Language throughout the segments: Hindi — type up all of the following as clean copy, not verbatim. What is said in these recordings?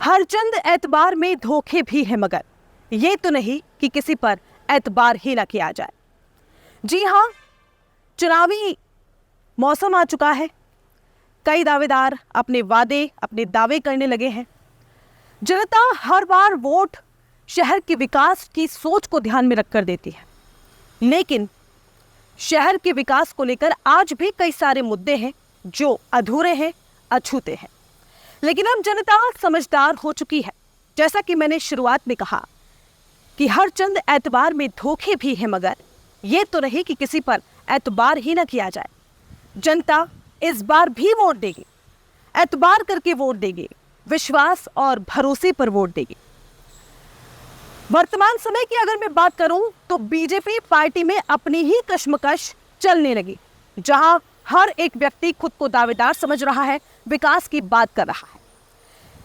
हर चंद एतबार में धोखे भी है, मगर ये तो नहीं कि किसी पर एतबार ही ना किया जाए। जी हाँ, चुनावी मौसम आ चुका है। कई दावेदार अपने दावे करने लगे हैं। जनता हर बार वोट शहर के विकास की सोच को ध्यान में रखकर देती है, लेकिन शहर के विकास को लेकर आज भी कई सारे मुद्दे हैं जो अधूरे हैं, अछूते हैं। लेकिन अब जनता समझदार हो चुकी है। जैसा कि मैंने शुरुआत में कहा कि हर चंद एतबार में धोखे भी हैं, मगर ये तो नहीं कि किसी पर एतबार ही ना किया जाए। जनता इस बार भी वोट देगी, एतबार करके वोट देगी, विश्वास और भरोसे पर वोट देगी। वर्तमान समय की अगर मैं बात करूं तो बीजेपी पार्टी में अपनी ही कश्मकश चलने लगी, जहां हर एक व्यक्ति खुद को दावेदार समझ रहा है, विकास की बात कर रहा है।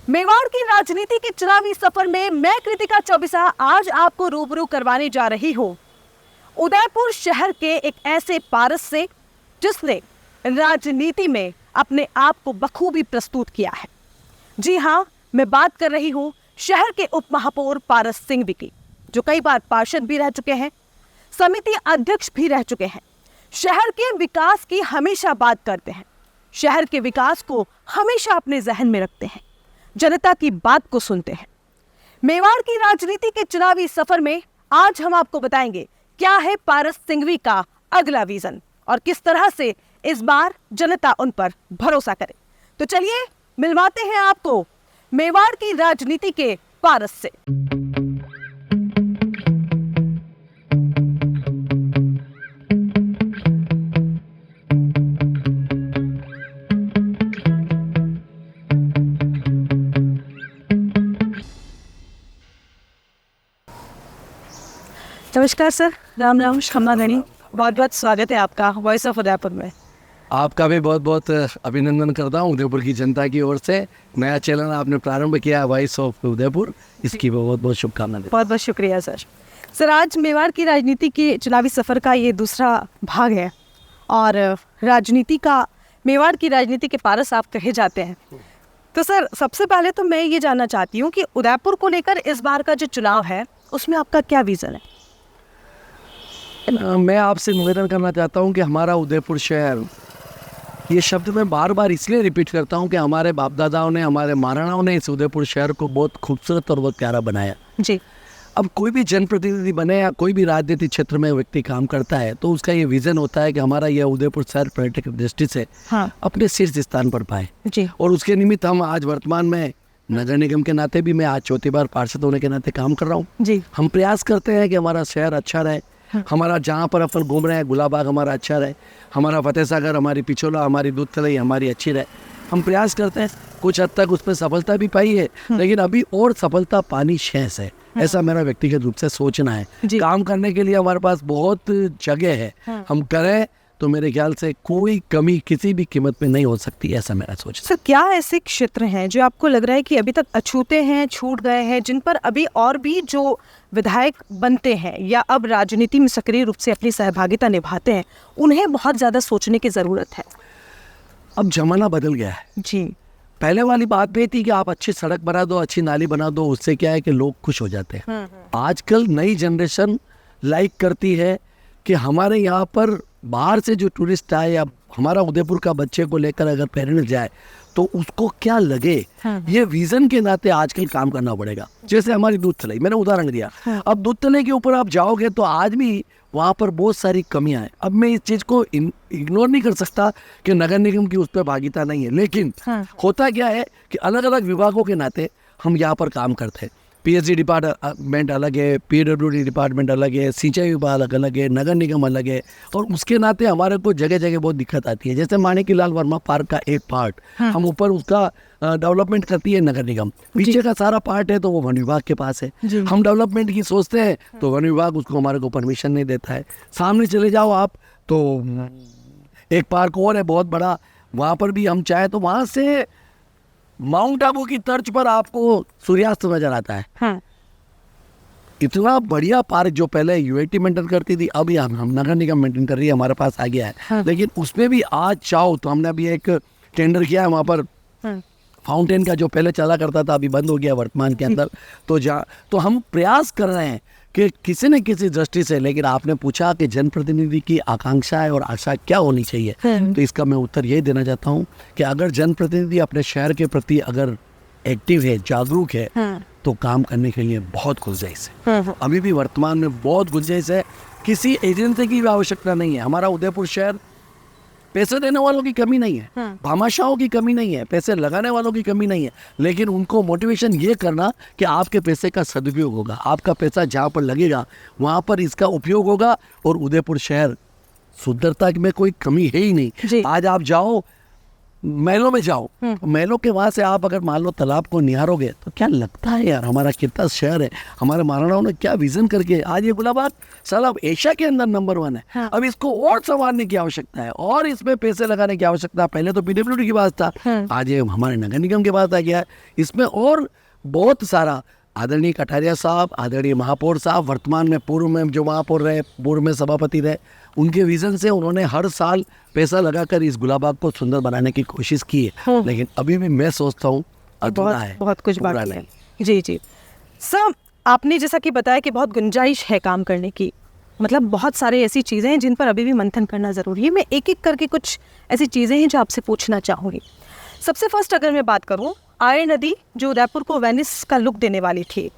मेवाड़ की राजनीति के चुनावी सफर में मैं कृतिका चौबिसा आज आपको रूबरू करवाने जा रही हूं उदयपुर शहर के एक ऐसे पारस से जिसने राजनीति में अपने आप को बखूबी प्रस्तुत किया है। जी हां, मैं बात कर रही हूं शहर के उप महापौर पारस सिंह की, जो कई बार पार्षद भी रह चुके हैं, समिति अध्यक्ष भी रह चुके हैं। शहर के विकास की हमेशा बात करते हैं, शहर के विकास को हमेशा अपने जहन में रखते हैं, जनता की बात को सुनते हैं। मेवाड़ की राजनीति के चुनावी सफर में आज हम आपको बताएंगे क्या है पारस सिंघवी का अगला विजन और किस तरह से इस बार जनता उन पर भरोसा करे। तो चलिए मिलवाते हैं आपको मेवाड़ की राजनीति के पारस से। नमस्कार सर, राम राम, क्षमा गणी, बहुत बहुत स्वागत है आपका वॉइस ऑफ उदयपुर में। आपका भी बहुत बहुत अभिनंदन करता हूँ उदयपुर की जनता की ओर से। नया चैनल आपने प्रारंभ किया वॉइस ऑफ उदयपुर, इसकी बहुत बहुत शुभकामनाएं। बहुत बहुत शुक्रिया सर। सर, आज मेवाड़ की राजनीति के चुनावी सफ़र का ये दूसरा भाग है और मेवाड़ की राजनीति के पारस आप कहे जाते हैं। तो सर, सबसे पहले तो मैं ये जानना चाहती हूँ कि उदयपुर को लेकर इस बार का जो चुनाव है उसमें आपका क्या विज़न है? मैं आपसे निवेदन करना चाहता हूं कि हमारा उदयपुर शहर, ये शब्द मैं बार बार इसलिए रिपीट करता हूं कि हमारे बाप दादाओं ने, हमारे महाराणाओं ने इस उदयपुर शहर को बहुत खूबसूरत और बहुत प्यारा बनाया जी। अब कोई भी जनप्रतिनिधि बने या कोई भी राजनीतिक क्षेत्र में व्यक्ति काम करता है तो उसका ये विजन होता है कि हमारा यह उदयपुर शहर पर्यटक दृष्टि से अपने शीर्ष स्थान पर पाए जी। और उसके निमित्त हम आज वर्तमान में नगर निगम के नाते भी मैं आज चौथी बार पार्षद होने के नाते काम कर रहा हूँ जी। हम प्रयास करते हैं कि हमारा शहर अच्छा रहे, हमारा जहाँ पर अपन घूम रहे हैं गुलाबाग हमारा अच्छा रहे, हमारा फतेह सागर, हमारी पिछोला, हमारी दूध तलई हमारी अच्छी रहे। हम प्रयास करते हैं, कुछ हद तक उसमें सफलता भी पाई है, लेकिन अभी और सफलता पानी शेष है, ऐसा मेरा व्यक्तिगत रूप से सोचना है। काम करने के लिए हमारे पास बहुत जगह है, हम करें तो मेरे ख्याल से कोई कमी किसी भी कीमत में नहीं हो सकती, ऐसा मेरा सोच। सर, क्या ऐसे क्षेत्र हैं जो आपको लग रहा है कि अभी तक अछूते हैं, छूट गए हैं, जिन पर अभी और भी जो विधायक बनते हैं या अब राजनीति में सक्रिय रूप से अपनी सहभागिता निभाते हैं, उन्हें बहुत ज़्यादा सोचने की ज़रूरत है? अब जमाना बदल गया है जी। पहले वाली बात भी थी कि आप अच्छी सड़क बना दो, अच्छी नाली बना दो, उससे क्या है कि लोग खुश हो जाते हैं। आजकल नई जनरेशन लाइक करती है कि हमारे यहाँ पर बाहर से जो टूरिस्ट आए या हमारा उदयपुर का बच्चे को लेकर अगर पेरेंट्स जाए तो उसको क्या लगे, ये विजन के नाते आजकल काम करना पड़ेगा। जैसे हमारी दूध तलई, मैंने उदाहरण दिया, अब दूध तलई के ऊपर आप जाओगे तो आज भी वहाँ पर बहुत सारी कमियां हैं। अब मैं इस चीज़ को इग्नोर नहीं कर सकता कि नगर निगम की उस पर भागीदारी नहीं है, लेकिन होता क्या है कि अलग अलग विभागों के नाते हम यहाँ पर काम करते हैं। पीएचडी डिपार्टमेंट अलग है, पीडब्ल्यूडी डिपार्टमेंट अलग है, सिंचाई विभाग अलग है, नगर निगम अलग है, और उसके नाते हमारे को जगह जगह बहुत दिक्कत आती है। जैसे माणिक्यलाल वर्मा पार्क का एक पार्ट हम ऊपर उसका डेवलपमेंट करती है नगर निगम, पीछे का सारा पार्ट है तो वो वन विभाग के पास है। हम डेवलपमेंट की सोचते हैं तो वन विभाग उसको हमारे को परमिशन नहीं देता है। सामने चले जाओ आप तो एक पार्क और है बहुत बड़ा, वहाँ पर भी हम चाहे तो वहाँ से माउंट आबू की तर्ज पर आपको सूर्यास्त नजर आता है। इतना बढ़िया पार्क जो पहले यूआईटी मेंटेन करती थी, अभी हम नगर निगम मेंटेन कर रही है, हमारे पास आ गया है। लेकिन उसमें भी आज चाहो तो हमने अभी एक टेंडर किया है वहाँ पर फाउंटेन का जो पहले चला करता था अभी बंद हो गया वर्तमान के अंदर। तो हम प्रयास कर रहे हैं कि किसी न किसी दृष्टि से, लेकिन आपने पूछा कि जनप्रतिनिधि की आकांक्षाएं और आशा क्या होनी चाहिए, तो इसका मैं उत्तर यही देना चाहता हूँ कि अगर जनप्रतिनिधि अपने शहर के प्रति अगर एक्टिव है, जागरूक है, तो काम करने के लिए बहुत गुंजाइश है। अभी भी वर्तमान में बहुत गुंजाइश है, किसी एजेंसी की भी आवश्यकता नहीं है। हमारा उदयपुर शहर पैसे देने वालों की कमी नहीं है, भामाशाहों की कमी नहीं है, पैसे लगाने वालों की कमी नहीं है, लेकिन उनको मोटिवेशन ये करना कि आपके पैसे का सदुपयोग होगा, आपका पैसा जहाँ पर लगेगा वहाँ पर इसका उपयोग होगा। और उदयपुर शहर सुंदरता में कोई कमी है ही नहीं। आज आप जाओ महलों में जाओ, महलों के वहाँ से आप अगर मान लो तालाब को निहारोगे तो क्या लगता है यार हमारा कितना शहर है, हमारे महाराणाओं ने क्या विजन करके आज ये गुलाबाग साला एशिया के अंदर नंबर 1 है। अब इसको और संवारने की आवश्यकता है और इसमें पैसे लगाने की आवश्यकता है। पहले तो पीडब्ल्यूडी की बात था, आज ये हमारे नगर निगम की बात आ गया है। इसमें और बहुत सारा आदरणीय कटारिया साहब, आदरणीय महापौर साहब, वर्तमान में पूर्व में जो महापौर रहे, पूर्व में सभापति रहे, उनके विजन से उन्होंने हर साल पैसा लगाकर इस गुलाबाग को सुंदर बनाने की कोशिश की है। लेकिन अभी भी मैं सोचता हूँ अधूरा है, बहुत कुछ बाकी है। जी जी सर, आपने जैसा कि बताया कि बहुत गुंजाइश है काम करने की, मतलब बहुत सारे ऐसी चीज़ें हैं जिन पर अभी भी मंथन करना ज़रूरी है। मैं एक एक करके कुछ ऐसी चीज़ें हैं जो आपसे पूछना चाहूँगी। सबसे फर्स्ट अगर मैं बात करूँ, आयर नदी जो उदयपुर को वेनिस का लुक देने वाली थी,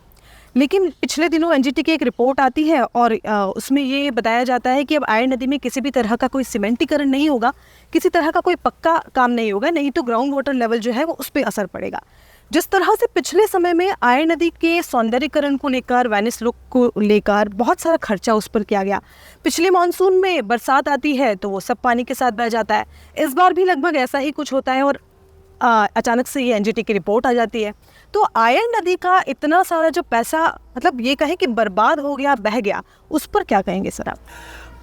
लेकिन पिछले दिनों एनजीटी की एक रिपोर्ट आती है और उसमें ये बताया जाता है कि अब आयर नदी में किसी भी तरह का कोई सीमेंटीकरण नहीं होगा, किसी तरह का कोई पक्का काम नहीं होगा, नहीं तो ग्राउंड वाटर लेवल जो है वो उस पर असर पड़ेगा। जिस तरह से पिछले समय में आयर नदी के सौंदर्यीकरण को लेकर, वेनिस लुक को लेकर बहुत सारा खर्चा उस पर किया गया। पिछले मानसून में बरसात आती है तो वो सब पानी के साथ बह जाता है। इस बार भी लगभग ऐसा ही कुछ होता है और अचानक से ये एनजीटी की रिपोर्ट आ जाती है। तो आयर नदी का इतना सारा जो पैसा, मतलब ये कहें कि बर्बाद हो गया, बह गया, उस पर क्या कहेंगे सर आप?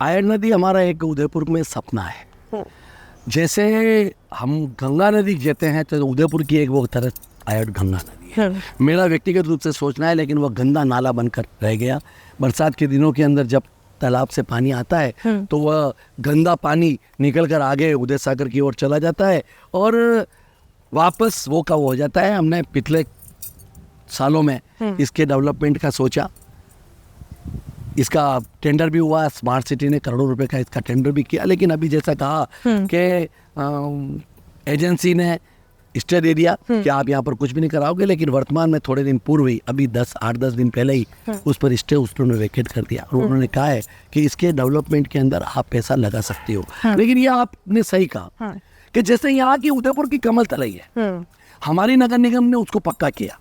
आयर नदी हमारा एक उदयपुर में सपना है। जैसे हम गंगा नदी कहते हैं तो उदयपुर की एक वो तरह आयर गंगा नदी है। मेरा व्यक्तिगत रूप से सोचना है, लेकिन वह गंदा नाला बनकर रह गया। बरसात के दिनों के अंदर जब तालाब से पानी आता है तो वह गंदा पानी निकल कर आगे उदय सागर की ओर चला जाता है और वापस वो का वो हो जाता है। हमने पिछले सालों में इसके डेवलपमेंट का सोचा, इसका टेंडर भी हुआ, स्मार्ट सिटी ने करोड़ों रुपए का इसका टेंडर भी किया, लेकिन अभी जैसा कहा कि एजेंसी ने स्टे दे दिया कि आप यहाँ पर कुछ भी नहीं कराओगे, लेकिन वर्तमान में थोड़े दिन पूर्व ही, अभी 8-10 दिन पहले ही उस पर स्टे उन्होंने वेकेट कर दिया और उन्होंने कहा है कि इसके डेवलपमेंट के अंदर आप पैसा लगा सकते हो। लेकिन ये आपने सही कहा कि जैसे यहाँ की उदयपुर की कमल तलई है, हमारी नगर निगम ने उसको पक्का किया,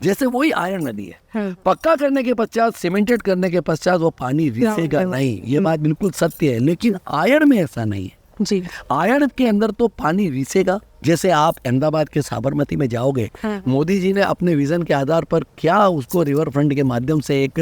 जैसे वही आयर नदी है। पक्का करने के पश्चात, सीमेंटेड करने के पश्चात वो पानी रिसेगा नहीं, ये बात बिल्कुल सत्य है। लेकिन आयर में ऐसा नहीं है जी। आयर के अंदर तो पानी रिसेगा। जैसे आप अहमदाबाद के साबरमती में जाओगे, मोदी जी ने अपने विजन के आधार पर क्या उसको रिवर फ्रंट के माध्यम से एक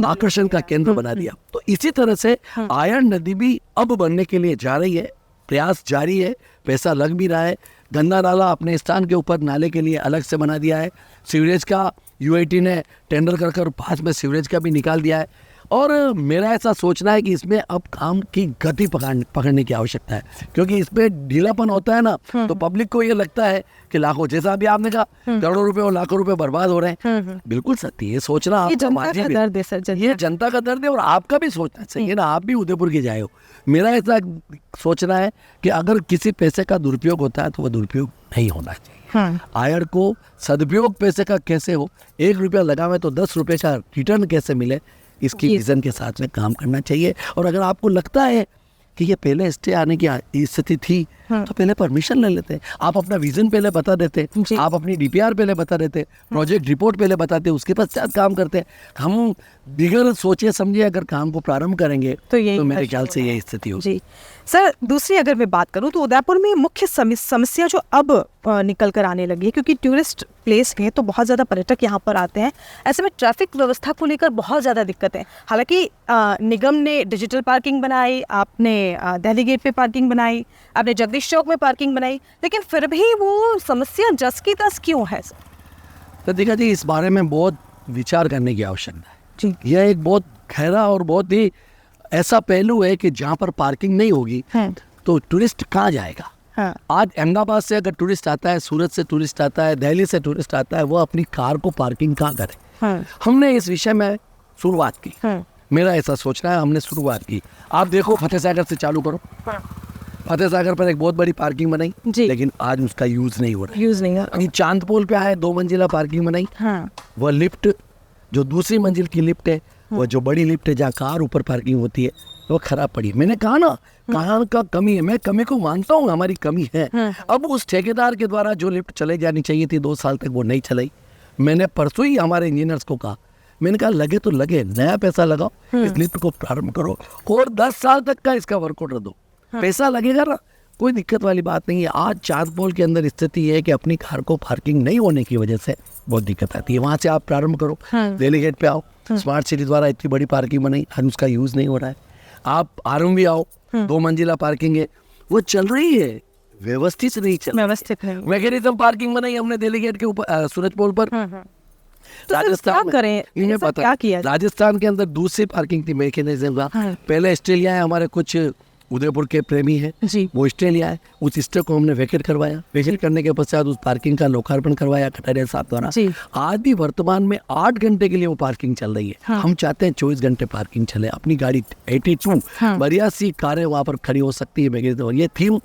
आकर्षण का केंद्र बना दिया। तो इसी तरह से आयर नदी भी अब बनने के लिए जा रही है, प्रयास जारी है, पैसा लग भी रहा है। गंदा नाला अपने स्थान के ऊपर नाले के लिए अलग से बना दिया है। सीवरेज का यूआईटी ने टेंडर कर पास में सीवरेज का भी निकाल दिया है। और मेरा ऐसा सोचना है कि इसमें अब काम की गति पकड़ने की आवश्यकता है, क्योंकि इसमें ढीलापन होता है ना, तो पब्लिक को ये लगता है कि लाखों, जैसा अभी आपने कहा करोड़ों रुपए और लाखों रुपए बर्बाद हो रहे हैं। बिल्कुल सत्य, ये सोचना ये जनता का दर्द है सर, ये जनता का दर्द है और आपका भी सोचना चाहिए ना, आप भी उदयपुर के जाए हो। मेरा ऐसा सोचना है कि अगर किसी पैसे का दुरुपयोग होता है तो वह दुरुपयोग नहीं होना चाहिए। आयर को सदुपयोग पैसे का कैसे हो, 1 रुपया लगावे तो 10 रुपये का रिटर्न कैसे मिले, इसकी विजन के साथ में काम करना चाहिए। और अगर आपको लगता है कि ये पहले स्टे आने की स्थिति थी तो पहले परमिशन ले लेते, आप अपना विजन पहले बता देते, आप अपनी डीपीआर पहले बता देते, प्रोजेक्ट रिपोर्ट पहले बताते, उसके पश्चात काम करते। हम बिगड़ सोचे समझे अगर काम को प्रारंभ करेंगे तो मेरे ख्याल से ये स्थिति होगी। जी सर, दूसरी अगर मैं बात करूं तो उदयपुर में मुख्य समस्या जो अब निकल कर आने लगी है, क्योंकि टूरिस्ट प्लेस है तो बहुत ज़्यादा पर्यटक यहाँ पर आते हैं, ऐसे में ट्रैफिक व्यवस्था को लेकर बहुत ज़्यादा दिक्कत है। हालांकि निगम ने डिजिटल पार्किंग बनाई, आपने दिल्ली गेट पे पार्किंग बनाई, आपने जगदीश चौक में पार्किंग बनाई, लेकिन फिर भी वो समस्या जस की तस क्यों है सर? तो देखा जी, इस बारे में बहुत विचार करने की आवश्यकता है जी। यह एक बहुत गहरा और बहुत ही ऐसा पहलू है कि जहाँ पर पार्किंग नहीं होगी तो टूरिस्ट कहाँ जाएगा। हाँ। आज अहमदाबाद से अगर टूरिस्ट आता है, सूरत से टूरिस्ट आता है, दिल्ली से टूरिस्ट आता है, वो अपनी कार को पार्किंग कहाँ करे? हाँ। हमने इस विषय में शुरुआत की। हाँ। मेरा ऐसा सोचना है, हमने शुरुआत की। आप देखो फतेह सागर से चालू करो। फतेह सागर पर एक बहुत बड़ी पार्किंग बनाई, जी। लेकिन आज उसका यूज नहीं हो रहा है। यूज नहीं है। अभी चांदपोल पे आए, 2 मंजिला पार्किंग बनाई। हाँ। वह लिफ्ट, जो दूसरी मंजिल की लिफ्ट है, वह जो बड़ी लिफ्ट है जहाँ कार ऊपर पार्किंग होती है, वो खराब पड़ी है। मैंने कहा ना, कहाँ का कमी है, मैं कमी को मानता हूँ, हमारी कमी है। अब उस ठेकेदार के द्वारा जो लिफ्ट चले जानी चाहिए थी 2 साल तक, वो नहीं चलाई। मैंने परसों ही हमारे इंजीनियर्स को कहा, मैंने कहा लगे तो लगे, नया पैसा लगाओ, इस लिफ्ट को प्रारंभ करो और 10 साल तक का इसका वर्क ऑर्डर दो। पैसा लगेगा ना, कोई दिक्कत वाली बात नहीं है। आज चांदपोल के अंदर स्थिति है कि अपनी कार को पार्किंग नहीं होने की वजह से बहुत दिक्कत आती है। वहाँ से आप प्रारंभ करो, दिल्ली गेट पे आओ, स्मार्ट सिटी द्वारा इतनी बड़ी पार्किंग बनाई, आज उसका यूज नहीं हो रहा है। आप आरएमवी आओ, 2 मंजिला पार्किंग है, वो चल रही है, व्यवस्थित से नहीं चल। व्यवस्थित है। मैकेनिज्म पार्किंग बनाई हमने दिल्ली गेट के ऊपर, सूरजपोल पर। राजस्थान क्या करें, इन्हें ऐसा पता क्या किया? राजस्थान के अंदर दूसरी पार्किंग थी मैकेनिज्म का। पहले ऑस्ट्रेलिया है, हमारे कुछ उदयपुर के प्रेमी हैं, जी। वो ऑस्ट्रेलिया है, उस स्टे को हमने वैकेट करवाया। वैकेट करने के पश्चात उस पार्किंग का लोकार्पण करवाया कटारिया साहब द्वारा। जी। आज भी वर्तमान में 8 घंटे के लिए वो पार्किंग चल रही है। हम चाहते हैं 24 घंटे पार्किंग चले। अपनी गाड़ी 82 82 कारें वहाँ पर खड़ी हो सकती है। और ये थीम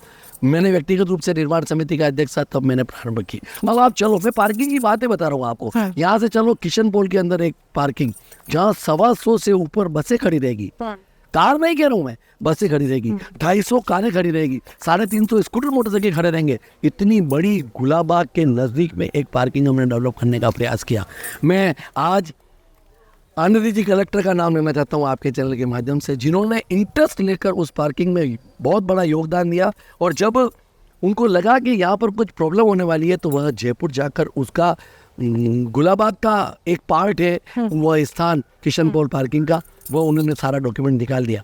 मैंने व्यक्तिगत रूप से निर्माण समिति का अध्यक्ष था, तब मैंने प्रारंभ की। अब आप चलो, मैं पार्किंग की बातें बता रहा हूँ आपको। यहाँ से चलो किशनपोल के अंदर एक पार्किंग, जहाँ 125 से ऊपर बसें खड़ी रहेगी। कार नहीं कह रहा हूँ मैं, बसें खड़ी रहेगी, 250 कारें खड़ी रहेगी, 350 स्कूटर मोटरसाइकिल खड़े रहेंगे। इतनी बड़ी गुलाबाग के नज़दीक में एक पार्किंग हमने डेवलप करने का प्रयास किया। मैं आज आनंदी जी कलेक्टर का नाम लेना चाहता हूँ आपके चैनल के माध्यम से, जिन्होंने इंटरेस्ट लेकर उस पार्किंग में बहुत बड़ा योगदान दिया। और जब उनको लगा कि यहाँ पर कुछ प्रॉब्लम होने वाली है, तो वह जयपुर जाकर उसका गुलाबाग का एक पार्ट है, वह स्थान किशनपोल पार्किंग का, वो उन्होंने सारा डॉक्यूमेंट निकाल दिया।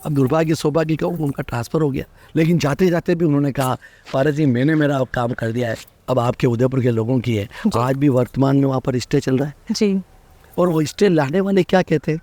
अब दुर्भाग्य सौभाग्य कहूँ, उनका ट्रांसफ़र हो गया। लेकिन जाते जाते भी उन्होंने कहा, पारस जी मैंने मेरा काम कर दिया है, अब आपके उदयपुर के लोगों की है। आज भी वर्तमान में वहाँ पर स्टे चल रहा है जी। और वो स्टे लाने वाले क्या कहते हैं,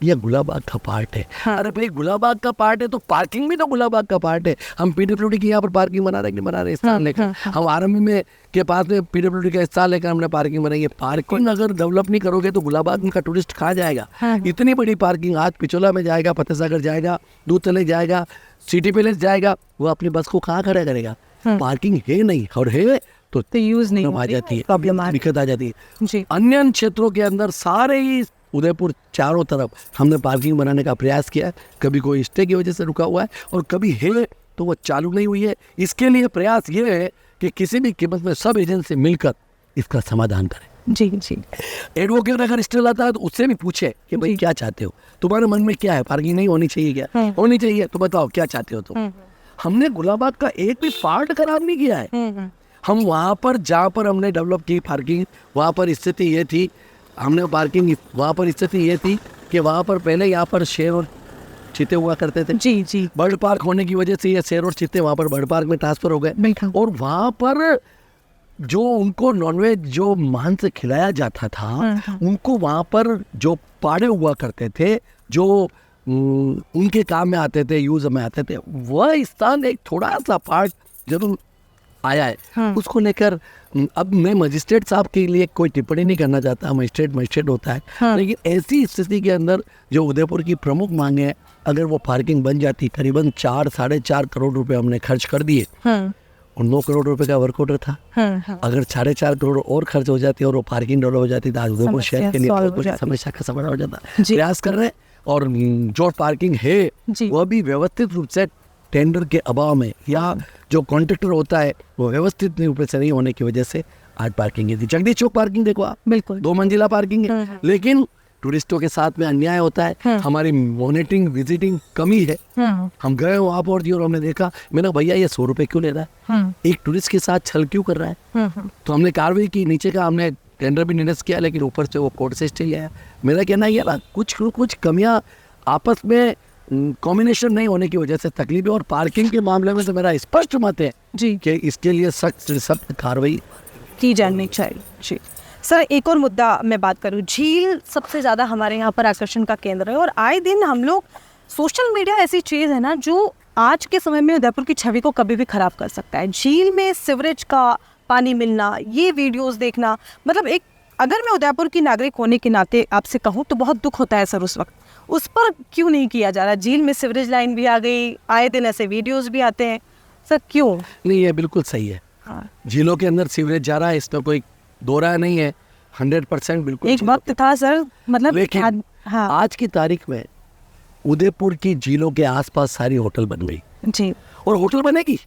ये गुलाबाग का पार्ट है। अरे भाई, गुलाबाग का पार्ट है तो पार्किंग भी तो गुलाबाग का पार्ट है। हम पीडब्ल्यूडी की यहाँ पर पार्किंग बना रहे स्थान लेकर। हम आरएमवी में के पास में पीडब्ल्यूडी का स्थान लेकर हमने पार्किंग बनाई है। पार्किंग अगर डेवलप नहीं करोगे तो गुलाबाग में का टूरिस्ट कहाँ जाएगा? इतनी बड़ी पार्किंग, आज पिछोला में जाएगा, फतेह सागर जाएगा, दूधतले जाएगा, सिटी पैलेस जाएगा, वो अपनी बस को कहाँ खड़ा करेगा? पार्किंग है नहीं, और है तो यूज नहीं आ जाती है, प्रॉब्लम दिक्कत आ जाती है। जी। अन्य क्षेत्रों के अंदर सारे ही उदयपुर चारों तरफ हमने पार्किंग बनाने का प्रयास किया है। कभी कोई स्टे की वजह से रुका हुआ है और कभी है तो वो चालू नहीं हुई है। इसके लिए प्रयास ये है कि किसी भी कीमत में सब एजेंट से मिलकर इसका समाधान करें। जी जी। एडवोकेट अगर स्टे लाता है तो उससे भी पूछे कि भाई क्या चाहते हो, तुम्हारे मन में क्या है, पार्किंग नहीं होनी चाहिए क्या? होनी चाहिए, तो बताओ क्या चाहते हो तुम। हमने गुलाबाग का एक भी पार्ट खराब नहीं किया है। हम वहाँ पर जहाँ पर हमने डेवलप की पार्किंग, वहाँ पर स्थिति ये थी, हमने पार्किंग वहाँ पर स्थिति ये थी कि वहाँ पर पहले यहाँ पर शेर और चीते हुआ करते थे। जी जी। बर्ड पार्क होने की वजह से ये शेर और चीते वहाँ पर बर्ड पार्क में ट्रांसफर हो गए। और वहाँ पर जो उनको नॉनवेज जो मांस खिलाया जाता था, उनको वहाँ पर जो पाड़े हुआ करते थे, जो उनके काम में आते थे, यूज में आते थे, वह स्थान एक थोड़ा सा पार्ट जरूर आया है। उसको लेकर अब मैं मजिस्ट्रेट साहब के लिए कोई टिप्पणी नहीं करना चाहता, मजिस्ट्रेट होता है। लेकिन ऐसी स्थिति के अंदर जो उदयपुर की प्रमुख मांग है, अगर वो पार्किंग बन जाती, करीबन 4-4.5 करोड़ रुपए हमने खर्च कर दिए और 9 करोड़ रुपए का वर्क ऑर्डर था। अगर 4.5 करोड़ और खर्च हो जाती और वो पार्किंग डेवलप हो जाती तो आज उदयपुर शहर के लिए समस्या का समाधान हो जाता। प्रयास कर रहे हैं और जो पार्किंग है वह भी व्यवस्थित रूप से टेंडर के अभाव में या जो कॉन्ट्रैक्टर होता है वो व्यवस्थित रूप से नहीं होने की वजह से आज पार्किंग है। जगदीश चौक पार्किंग देखो आप, बिल्कुल 2 मंजिला पार्किंग है, लेकिन टूरिस्टों के साथ में अन्याय होता है। हमारी मॉनिटरिंग विजिटिंग कमी है। हम गए वहाँ पर जी और हमने देखा, मैंने भैया ये 100 रुपए क्यों ले रहा है, एक टूरिस्ट के साथ छल क्यों कर रहा है? तो हमने कार्रवाई की, नीचे का हमने टेंडर भी निरस्त किया, लेकिन ऊपर से वो कोर्ट से स्टे आया। मेरा कहना ये ना, कुछ कमियाँ आपस में कॉम्बिनेशन नहीं होने की वजह से तकलीफ है। और पार्किंग के मामले में तो मेरा स्पष्ट मत है जी कि इसके लिए सख्त कार्रवाई की जानी चाहिए। जी सर, एक और मुद्दा मैं बात करूँ, झील सबसे ज़्यादा हमारे यहाँ पर आकर्षण का केंद्र है और आए दिन हम लोग, सोशल मीडिया ऐसी चीज़ है ना जो आज के समय में उदयपुर की छवि को कभी भी खराब कर सकता है। झील में सिवरेज का पानी मिलना, ये वीडियोस देखना, मतलब एक, अगर मैं उदयपुर की नागरिक होने के नाते आपसे कहूँ तो बहुत दुख होता है सर उस वक्त। उस पर क्यों नहीं किया जा रहा? झील में सिवरेज लाइन भी आ गई, आए दिन ऐसे वीडियोस भी आते हैं सर, क्यों? नहीं, ये बिल्कुल सही है। हाँ। झीलों के अंदर सीवरेज जा रहा है, इसमें कोई दो राय नहीं है, 100% बिल्कुल। एक वक्त था सर, मतलब लेकिन हाँ आज की तारीख में उदयपुर की झीलों के आसपास सारी होटल बन गई जी, और होटल बनेगी।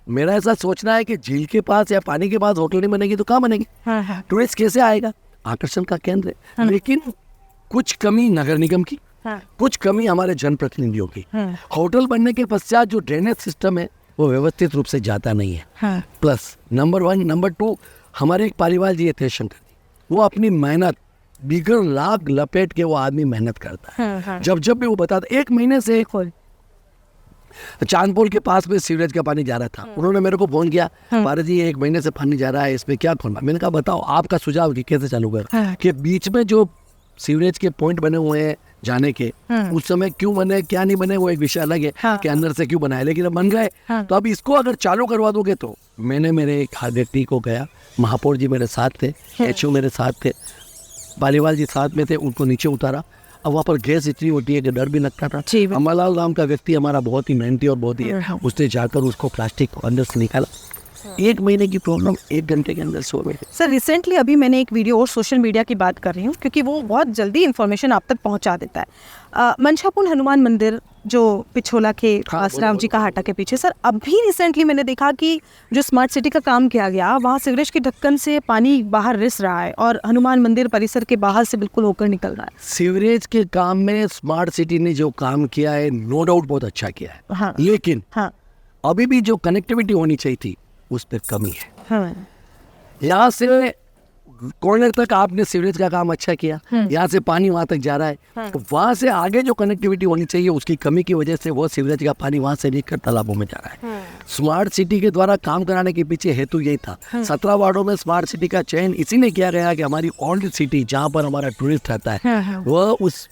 मेरा ऐसा सोचना है कि झील के पास या पानी के पास होटल नहीं बनेगी तो कहाँ बनेगी? हाँ। टूरिस्ट कैसे आएगा? आकर्षण का केंद्र है। लेकिन कुछ कमी नगर निगम की, कुछ कमी हमारे जनप्रतिनिधियों की। होटल बनने के पश्चात जो ड्रेनेज सिस्टम है वो व्यवस्थित रूप से जाता नहीं है। प्लस नंबर 1, नंबर 2, हमारे एक पालीवाल जी थे शंकर जी, वो अपनी मेहनत बिगर लाग लपेट के वो आदमी मेहनत करता है। जब भी वो बताता, 1 महीने से चांदपोल के पास में सीवरेज का पानी जा रहा था, उन्होंने मेरे को फोन किया, भारत जी 1 महीने से पानी जा रहा है, इसमें क्या खोलना? मैंने कहा बताओ आपका सुझाव कि कैसे चालू कर, कि बीच में जो सीवरेज के पॉइंट बने हुए हैं जाने के, उस समय क्यों बने क्या नहीं बने वो एक विषय अलग है, कि अंदर से क्यों बनाए, लेकिन अब बन गए। तो अब इसको अगर चालू करवा दोगे तो मैंने मेरे एक व्यक्ति को गया, महापौर जी मेरे साथ थे, एचओ मेरे साथ थे, पालीवाल जी साथ में थे, उनको नीचे उतारा। अब वहाँ पर गैस इतनी होती है कि डर भी लगता था। अम्बालाल नाम का व्यक्ति हमारा बहुत ही मेहनती और बहुत ही, उसने जाकर उसको प्लास्टिक को अंदर से निकाला। 1 महीने की प्रॉब्लम 1 घंटे के अंदर सो गई। सर रिसेंटली अभी मैंने एक वीडियो और सोशल मीडिया की बात कर रही हूँ क्योंकि वो बहुत जल्दी इन्फॉर्मेशन आप तक पहुँचा देता है। मंशापुर हनुमान मंदिर जो पिछोला के पास राम जी का हाटा के पीछे, सर अभी रिसेंटली मैंने देखा कि जो स्मार्ट सिटी का काम किया गया, वहाँ सीवरेज के ढक्कन से पानी बाहर रिस रहा है और हनुमान मंदिर परिसर के बाहर से बिल्कुल होकर निकल रहा है। सीवरेज के काम में स्मार्ट सिटी ने जो काम किया है, नो डाउट बहुत अच्छा किया है। लेकिन अभी भी जो कनेक्टिविटी होनी चाहिए थी उस पर कमी है। यहाँ से कॉर्नर तक आपने सीवरेज का काम अच्छा किया, यहाँ से पानी वहाँ तक जा रहा है, तो वहाँ से आगे जो कनेक्टिविटी होनी चाहिए उसकी कमी की वजह से वो सीवरेज का पानी वहाँ से लेकर तालाबों में जा रहा है। स्मार्ट सिटी के द्वारा काम कराने के पीछे हेतु यही था। 17 वार्डों में स्मार्ट सिटी का चयन इसीलिए किया गया कि हमारी ओल्ड सिटी जहाँ पर हमारा टूरिस्ट रहता है वह उस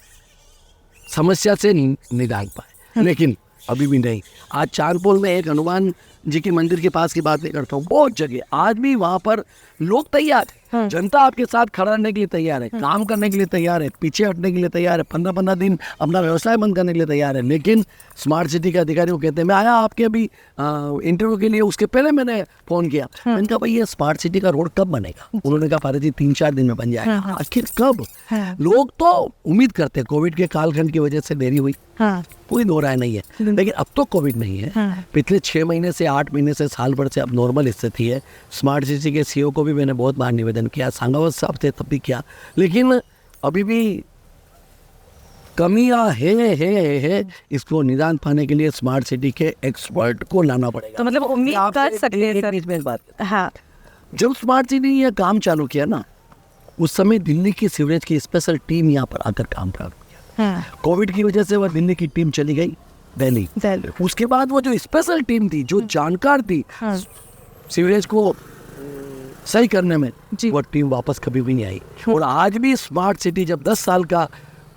समस्या से निदान पाए। लेकिन अभी भी नहीं। आज चांदपोल में एक हनुमान जी के मंदिर के पास की बात नहीं करता हूँ, बहुत जगह आज भी वहाँ पर लोग तैयार है, जनता आपके साथ खड़ा रहने के लिए तैयार है, काम करने के लिए तैयार है, पीछे हटने के लिए तैयार है, 15-15 दिन अपना व्यवसाय बंद करने के लिए तैयार है। लेकिन स्मार्ट सिटी के अधिकारी को कहते हैं, मैं आया आपके अभी इंटरव्यू के लिए, उसके पहले मैंने फोन किया, मैंने कहा भाई ये स्मार्ट सिटी का रोड कब बनेगा? उन्होंने कहा भारत जी 3-4 दिन में बन जाएगा। आखिर कब? लोग तो उम्मीद करते हैं, कोविड के कालखंड की वजह से देरी हुई, कोई दो राय नहीं है, लेकिन अब तो कोविड नहीं है। पिछले 6 महीने से 8 महीने से साल भर से अब नॉर्मल स्थिति है। स्मार्ट सिटी के सीईओ को भी मैंने बहुत बार निवेदन किया, सांगावत साहब थे तब भी किया, लेकिन अभी भी कमियां है। इसको निदान पाने के लिए स्मार्ट सिटी के एक्सपर्ट को लाना पड़ेगा। तो मतलब उम्मीद कर सकते हैं सर। एक बात, जब स्मार्ट सिटी ने यह काम चालू किया ना, उस समय दिल्ली की सीवरेज की स्पेशल टीम यहाँ पर आकर काम कर, कोविड की वजह से वह दिल्ली की टीम चली गई दिल्ली। उसके बाद वो जो स्पेशल टीम थी, जो जानकार थी सीवरेज को सही करने में, वो टीम वापस कभी भी नहीं आई। और आज भी स्मार्ट सिटी जब 10 साल का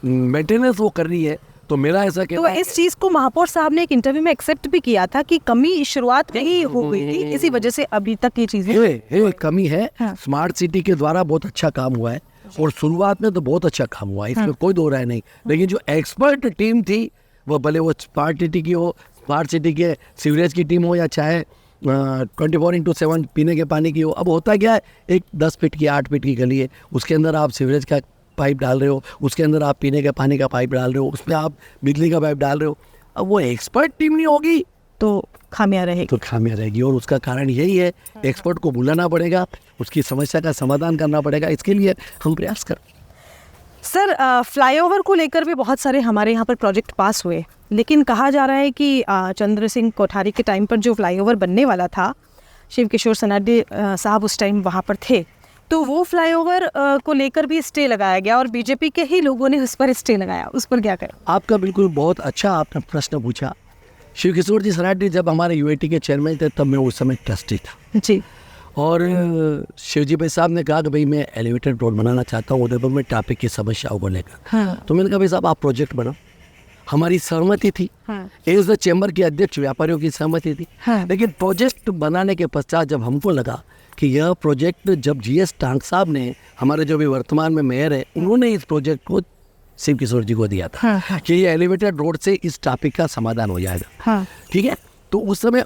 मेंटेनेंस वो कर रही है, तो मेरा ऐसा कहना है, तो इस चीज को महापौर साहब ने एक इंटरव्यू में एक्सेप्ट भी किया था कि कमी शुरुआत में ही हो गई थी, इसी वजह से अभी तक ये चीजें कमी है। स्मार्ट सिटी के द्वारा बहुत अच्छा काम हुआ है और शुरुआत में तो बहुत अच्छा काम हुआ है, इसमें कोई दो राय नहीं। लेकिन जो एक्सपर्ट टीम थी, वो भले वो स्मार्ट सिटी की हो, स्मार्ट सिटी के सीवरेज की टीम हो, या चाहे 24/7 पीने के पानी की हो। अब होता क्या है, एक 10 फीट की 8 फीट की गली है, उसके अंदर आप सीवरेज का पाइप डाल रहे हो, उसके अंदर आप पीने के पानी का पाइप डाल रहे हो, उसमें आप बिजली का पाइप डाल रहे हो। अब वो एक्सपर्ट टीम नहीं होगी तो खामियां रहेगी, और उसका कारण यही है, एक्सपर्ट को बुलाना पड़ेगा, उसकी समस्या का समाधान करना पड़ेगा। इसके लिए हम प्रयास करें। सर फ्लाईओवर को लेकर भी बहुत सारे हमारे यहाँ पर प्रोजेक्ट पास हुए, लेकिन कहा जा रहा है कि चंद्र सिंह कोठारी के टाइम पर जो फ्लाईओवर बनने वाला था, शिव किशोर सनाडे साहब उस टाइम वहाँ पर थे, तो वो फ्लाईओवर को लेकर भी स्टे लगाया गया और बीजेपी के ही लोगों ने उस पर स्टे लगाया। उस पर क्या करें? आपका बिल्कुल बहुत अच्छा आपने प्रश्न पूछा। शिव किशोर जी सनाडे जब हमारे यूएटी के चेयरमैन थे, तब मैं उस समय ट्रस्टी था जी, और शिवजी भाई साहब ने कहा कि भाई मैं एलिवेटेड रोड बनाना चाहता हूँ उदयपुर में ट्रैफिक की समस्याओं को लेकर। तो मैंने कहा भाई साहब आप प्रोजेक्ट बनाओ, हमारी सहमति थी, एज द चैम्बर के अध्यक्ष व्यापारियों की सहमति थी। लेकिन प्रोजेक्ट बनाने के पश्चात जब हमको लगा कि यह प्रोजेक्ट, जब जीएस टांग साहब ने, हमारे जो भी वर्तमान में मेयर है, उन्होंने इस प्रोजेक्ट को शिव किशोर जी को दिया था कि ये एलिवेटेड रोड से इस टॉपिक का समाधान हो जाएगा। ठीक है, तो उस समय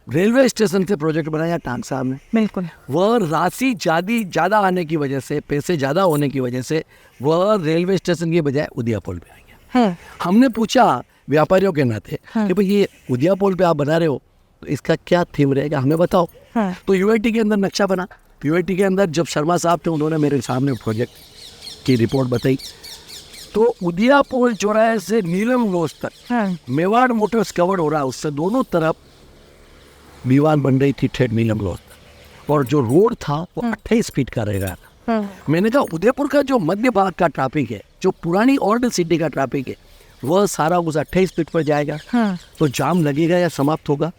रेलवे स्टेशन से प्रोजेक्ट बनाया टांग साहब ने। बिल्कुल। वह राशि ज़्यादा आने की वजह से, पैसे ज़्यादा होने की वजह से वह रेलवे स्टेशन की बजाय उदियापुल पे आ गया। हमने पूछा व्यापारियों के नाते कि भाई ये उदियापुल पे आप बना रहे हो तो इसका क्या थीम रहेगा, हमें बताओ। तो यूआईटी के अंदर नक्शा बना। यूआईटी के अंदर जब शर्मा साहब थे, उन्होंने मेरे सामने प्रोजेक्ट की रिपोर्ट बताई। तो उदियापुल चौराहे से नीलम रोड तक मेवाड़ मोटर्स कवर हो रहा है, उससे दोनों तरफ दीवार बन रही थी ठेठ नीलम रोड तक, और जो रोड था वो 28 फीट का रहेगा। मैंने कहा उदयपुर का जो मध्य भाग का ट्रैफिक है, जो पुरानी ओल्ड सिटी का ट्रैफिक है, वह सारा उस 28 फीट पर जाएगा तो जाम लगेगा या समाप्त होगा।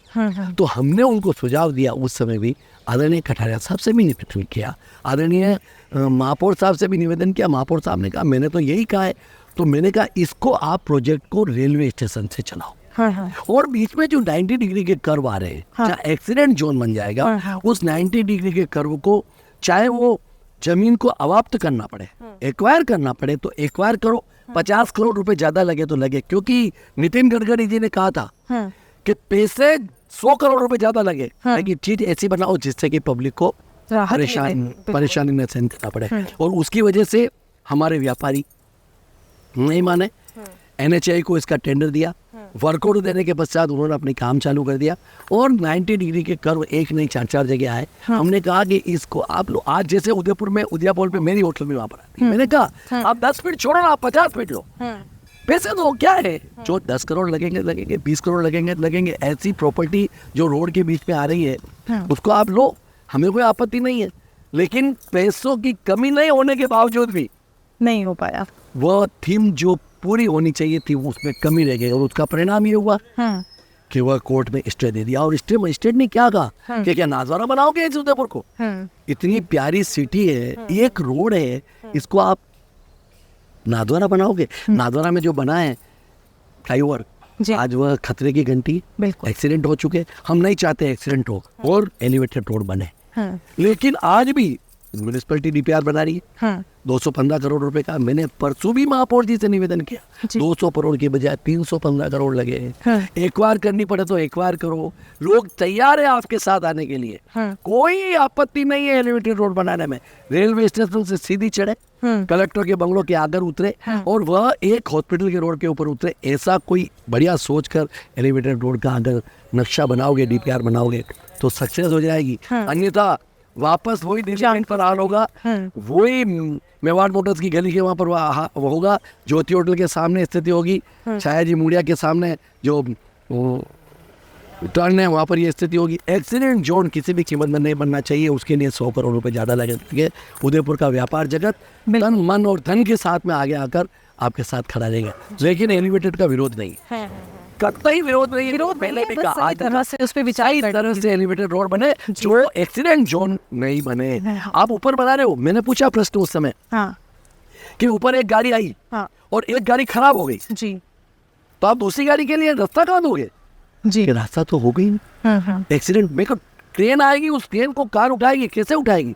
तो हमने उनको सुझाव दिया, उस समय भी आदरणीय कठारिया साहब से भी निवेदन किया, आदरणीय महापौर साहब से भी निवेदन किया। महापौर साहब ने कहा मैंने तो यही कहा है। तो मैंने कहा इसको आप प्रोजेक्ट को रेलवे स्टेशन से चलाओ, और बीच में जो 90 डिग्री के कर्व आ रहे हैं, चाहे एक्सीडेंट जोन बन जाएगा, उस 90 डिग्री के कर्व को चाहे वो जमीन को अवाप्त करना पड़े, एक्वायर करना पड़े तो एक्वायर करो, 50 करोड़ रुपए ज्यादा लगे तो लगे, क्योंकि नितिन गडकरी जी ने कहा था कि पैसे 100 करोड़ रुपए ज्यादा लगे, लेकिन चीज ऐसी बनाओ जिससे कि पब्लिक को परेशानी न सहन करना पड़े। और उसकी वजह से हमारे व्यापारी नहीं माने, एनएचआई को इसका टेंडर दिया, वर्कआउट देने के पश्चात उन्होंने अपनी काम चालू कर दिया, और 90 डिग्री के कर्व एक नहीं 4 जगह आए। हमने कहा कि इसको आप लोग, आज जैसे उदयपुर में उदयापुल पे मेरी होटल में वहां पर आती है, मैंने कहा आप 10 फीट छोड़ो ना, आप 50 फीट लो, पैसे तो क्या है, जो 10 करोड़ लगेंगे लगेंगे, 20 करोड़ लगेंगे, ऐसी प्रॉपर्टी जो रोड के बीच में आ रही है उसको आप लो, हमें कोई आपत्ति नहीं है। लेकिन पैसों की कमी नहीं होने के बावजूद भी नहीं हो पाया, वह थीम जो पूरी होनी चाहिए थी उसमें कमी रह गई, और उसका परिणाम ये हुआ कि वह कोर्ट में स्टे दे दिया। और स्टे ने क्या कहा कि क्या नाजवारा बनाओगे इस उदयपुर को, इतनी प्यारी सिटी है, एक रोड है, इसको आप नादवारा बनाओगे। नादवारा में जो बना है फ्लाईओवर, आज वह खतरे की घंटी, एक्सीडेंट हो चुके, हम नहीं चाहते एक्सीडेंट हो और एलिवेटेड रोड बने। लेकिन आज भी म्यूनिसिपैलिटी डीपीआर बना रही है 215 करोड़ रुपए का। मैंने परसों भी महापौर जी से निवेदन किया, 200 करोड़ के बजाय 315 करोड़ लगे। एक्वायर करनी पड़े तो एक्वायर करो, लोग तैयार है आपके साथ आने के लिए, कोई आपत्ति नहीं है एलिवेटेड रोड बनाने में। रेलवे स्टेशन से सीधी चढ़े, कलेक्टर के बंगलों के आगे उतरे, और वह एक हॉस्पिटल के रोड के ऊपर उतरे। ऐसा कोई बढ़िया सोच कर एलिवेटेड रोड का अगर नक्शा बनाओगे, डीपीआर बनाओगे तो सक्सेस हो जाएगी। अन्यथा वापस वही दिल्ली पर हाल होगा, वही मेवाड़ मोटर्स की गली के वहाँ पर वो होगा, ज्योति होटल के सामने स्थिति होगी, छाया जी मुड़िया के सामने जो टर्न है वहाँ पर ये स्थिति होगी। एक्सीडेंट जोन किसी भी कीमत में नहीं बनना चाहिए, उसके लिए 100 करोड़ रुपए ज़्यादा लगेंगे। उदयपुर का व्यापार जगत तन मन और धन के साथ में आगे आकर आपके साथ खड़ा रहेगा, लेकिन एलिवेटेड का विरोध नहीं है, कतई विरोध नहीं। विरोध पहले भी कहा, आज तरह से उस पे विचार, इस तरह से एलिवेटेड रोड बने जो एक्सीडेंट जोन नहीं बने। आप ऊपर बना रहे हो, मैंने पूछा प्रश्न उस समय कि ऊपर एक गाड़ी आई और एक गाड़ी खराब हो गई जी, तो आप दूसरी गाड़ी के लिए रास्ता कहाँ दोगे जी? रास्ता तो हो गई एक्सीडेंट में, ट्रेन आएगी, उस ट्रेन को कार उठाएगी, कैसे उठाएगी?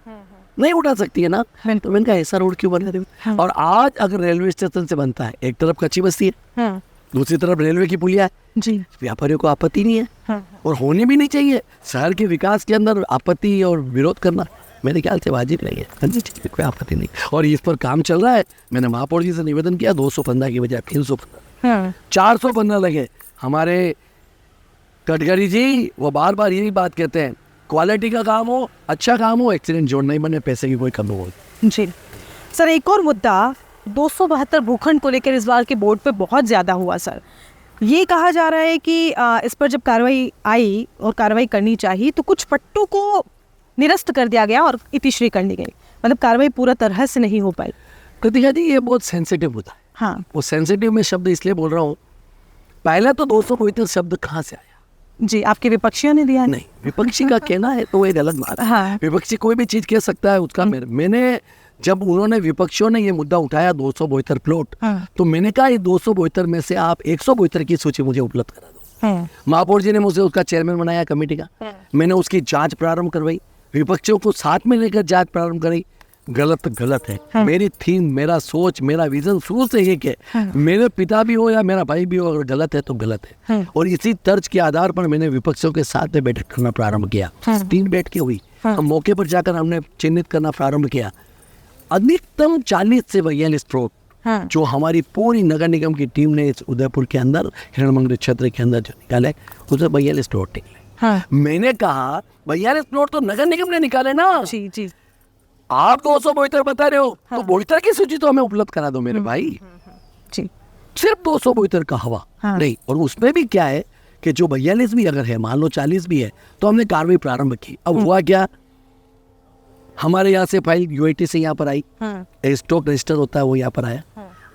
नहीं उठा सकती है ना। तो मैंने कहा ऐसा रोड क्यों बना रहे हो? और आज अगर रेलवे स्टेशन से बनता है, एक तरफ कच्ची बस्ती है, दूसरी तरफ रेलवे की पुलिया है जी, व्यापारियों को आपत्ति नहीं है, और होनी भी नहीं चाहिए। शहर के विकास के अंदर आपत्ति और विरोध करना मेरे ख्याल से वाजिब नहीं है, कोई आपत्ति नहीं। और इस पर काम चल रहा है। मैंने महापौर जी से निवेदन किया, 215 की बजाय 315, 415 लगे। हमारे गडकरी जी वो बार बार यही बात कहते हैं, क्वालिटी का काम हो, अच्छा काम हो, एक्सीडेंट जोड़ नहीं बने, पैसे की कोई कमी हो जी। सर एक और मुद्दा 272 भूखंड को लेकर इस बार के बोर्ड पे बहुत ज़्यादा हुआ सर। ये कहा जा रहा है कि इस पर जब कार्रवाई आई और कार्रवाई करनी चाहिए तो कुछ पट्टों को निरस्त कर दिया गया और इतिश्री कर दी गई, मतलब कार्रवाई पूरा तरह से नहीं हो पाई। कृतिका जी ये बहुत सेंसिटिव होता है। हाँ, वो सेंसिटिव में शब्द इसलिए बोल रहा हूँ, पहले तो 275 शब्द कहाँ से आया जी? आपके विपक्षियों ने दिया? नहीं, विपक्षी का कहना है तो एक अलग बात है। हाँ। विपक्षी कोई भी चीज़ कह सकता है, उसका मैंने जब उन्होंने विपक्षियों ने ये मुद्दा उठाया 272 प्लॉट, तो मैंने कहा ये 272 में से आप 172 की सूची मुझे उपलब्ध करा दो। महापौर जी ने मुझे उसका चेयरमैन बनाया कमेटी का, मैंने उसकी जांच प्रारंभ करवाई, विपक्षियों को साथ में लेकर जांच प्रारंभ कराई। गलत गलत है। मेरी थीम, मेरा सोच, मेरा विजन शुरू से एक है, मेरे पिता भी हो या मेरा भाई भी हो, अगर गलत है तो गलत है। और इसी तर्ज के आधार पर मैंने विपक्षियों के साथ में बैठक करना प्रारंभ किया। 3 बैठकें हुई। हम मौके पर जाकर हमने चिन्हित करना प्रारंभ किया। अधिकतम 40 से 42 प्लॉट जो हमारी पूरी नगर निगम की टीम ने इस उदयपुर के अंदर हिरणमंगल क्षेत्र के अंदर जो निकाले, उसमें 42 प्लॉट निकले। मैंने कहा 42 प्लॉट तो नगर निगम ने निकाले ना, जी जी, आप 272 बता रहे हो, तो 72 की सूची तो हमें उपलब्ध करा दो मेरे भाई। जी, सिर्फ 272 का हवा नहीं। और उसमें भी क्या है कि जो 42 भी अगर है, मान लो 40 भी है, तो हमने कार्रवाई प्रारंभ की। अब हुआ क्या, हमारे यहाँ से फाइल यूआईटी से यहाँ पर आई, स्टॉक रजिस्टर होता है वो यहाँ पर आया।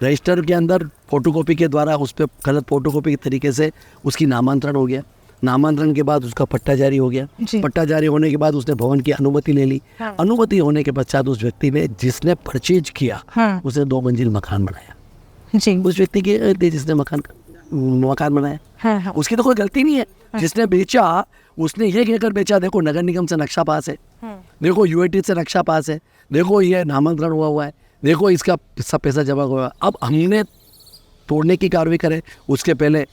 रजिस्टर के अंदर फोटोकॉपी के द्वारा उस पर गलत फोटोकॉपी के तरीके से उसकी नामांतरण हो गया। नामांतरण के बाद उसका पट्टा जारी हो गया। पट्टा जारी होने के बाद उसने भवन की अनुमति ले ली। अनुमति होने के पश्चात उस व्यक्ति ने, जिसने परचेज किया, उसने 2 मंजिल मकान बनाया। जी, उस व्यक्ति के जिसने मकान बनाया, उसकी तो कोई गलती नहीं है। जिसने बेचा उसने ये कहकर बेचा, देखो नगर निगम से नक्शा पास है, देखो यूआईटी से नक्शा पास है, देखो ये नामांतरण हुआ है, देखो इसका सब पैसा जमा हुआ। अब हमने तोड़ने की कार्रवाई करे, उसके पहले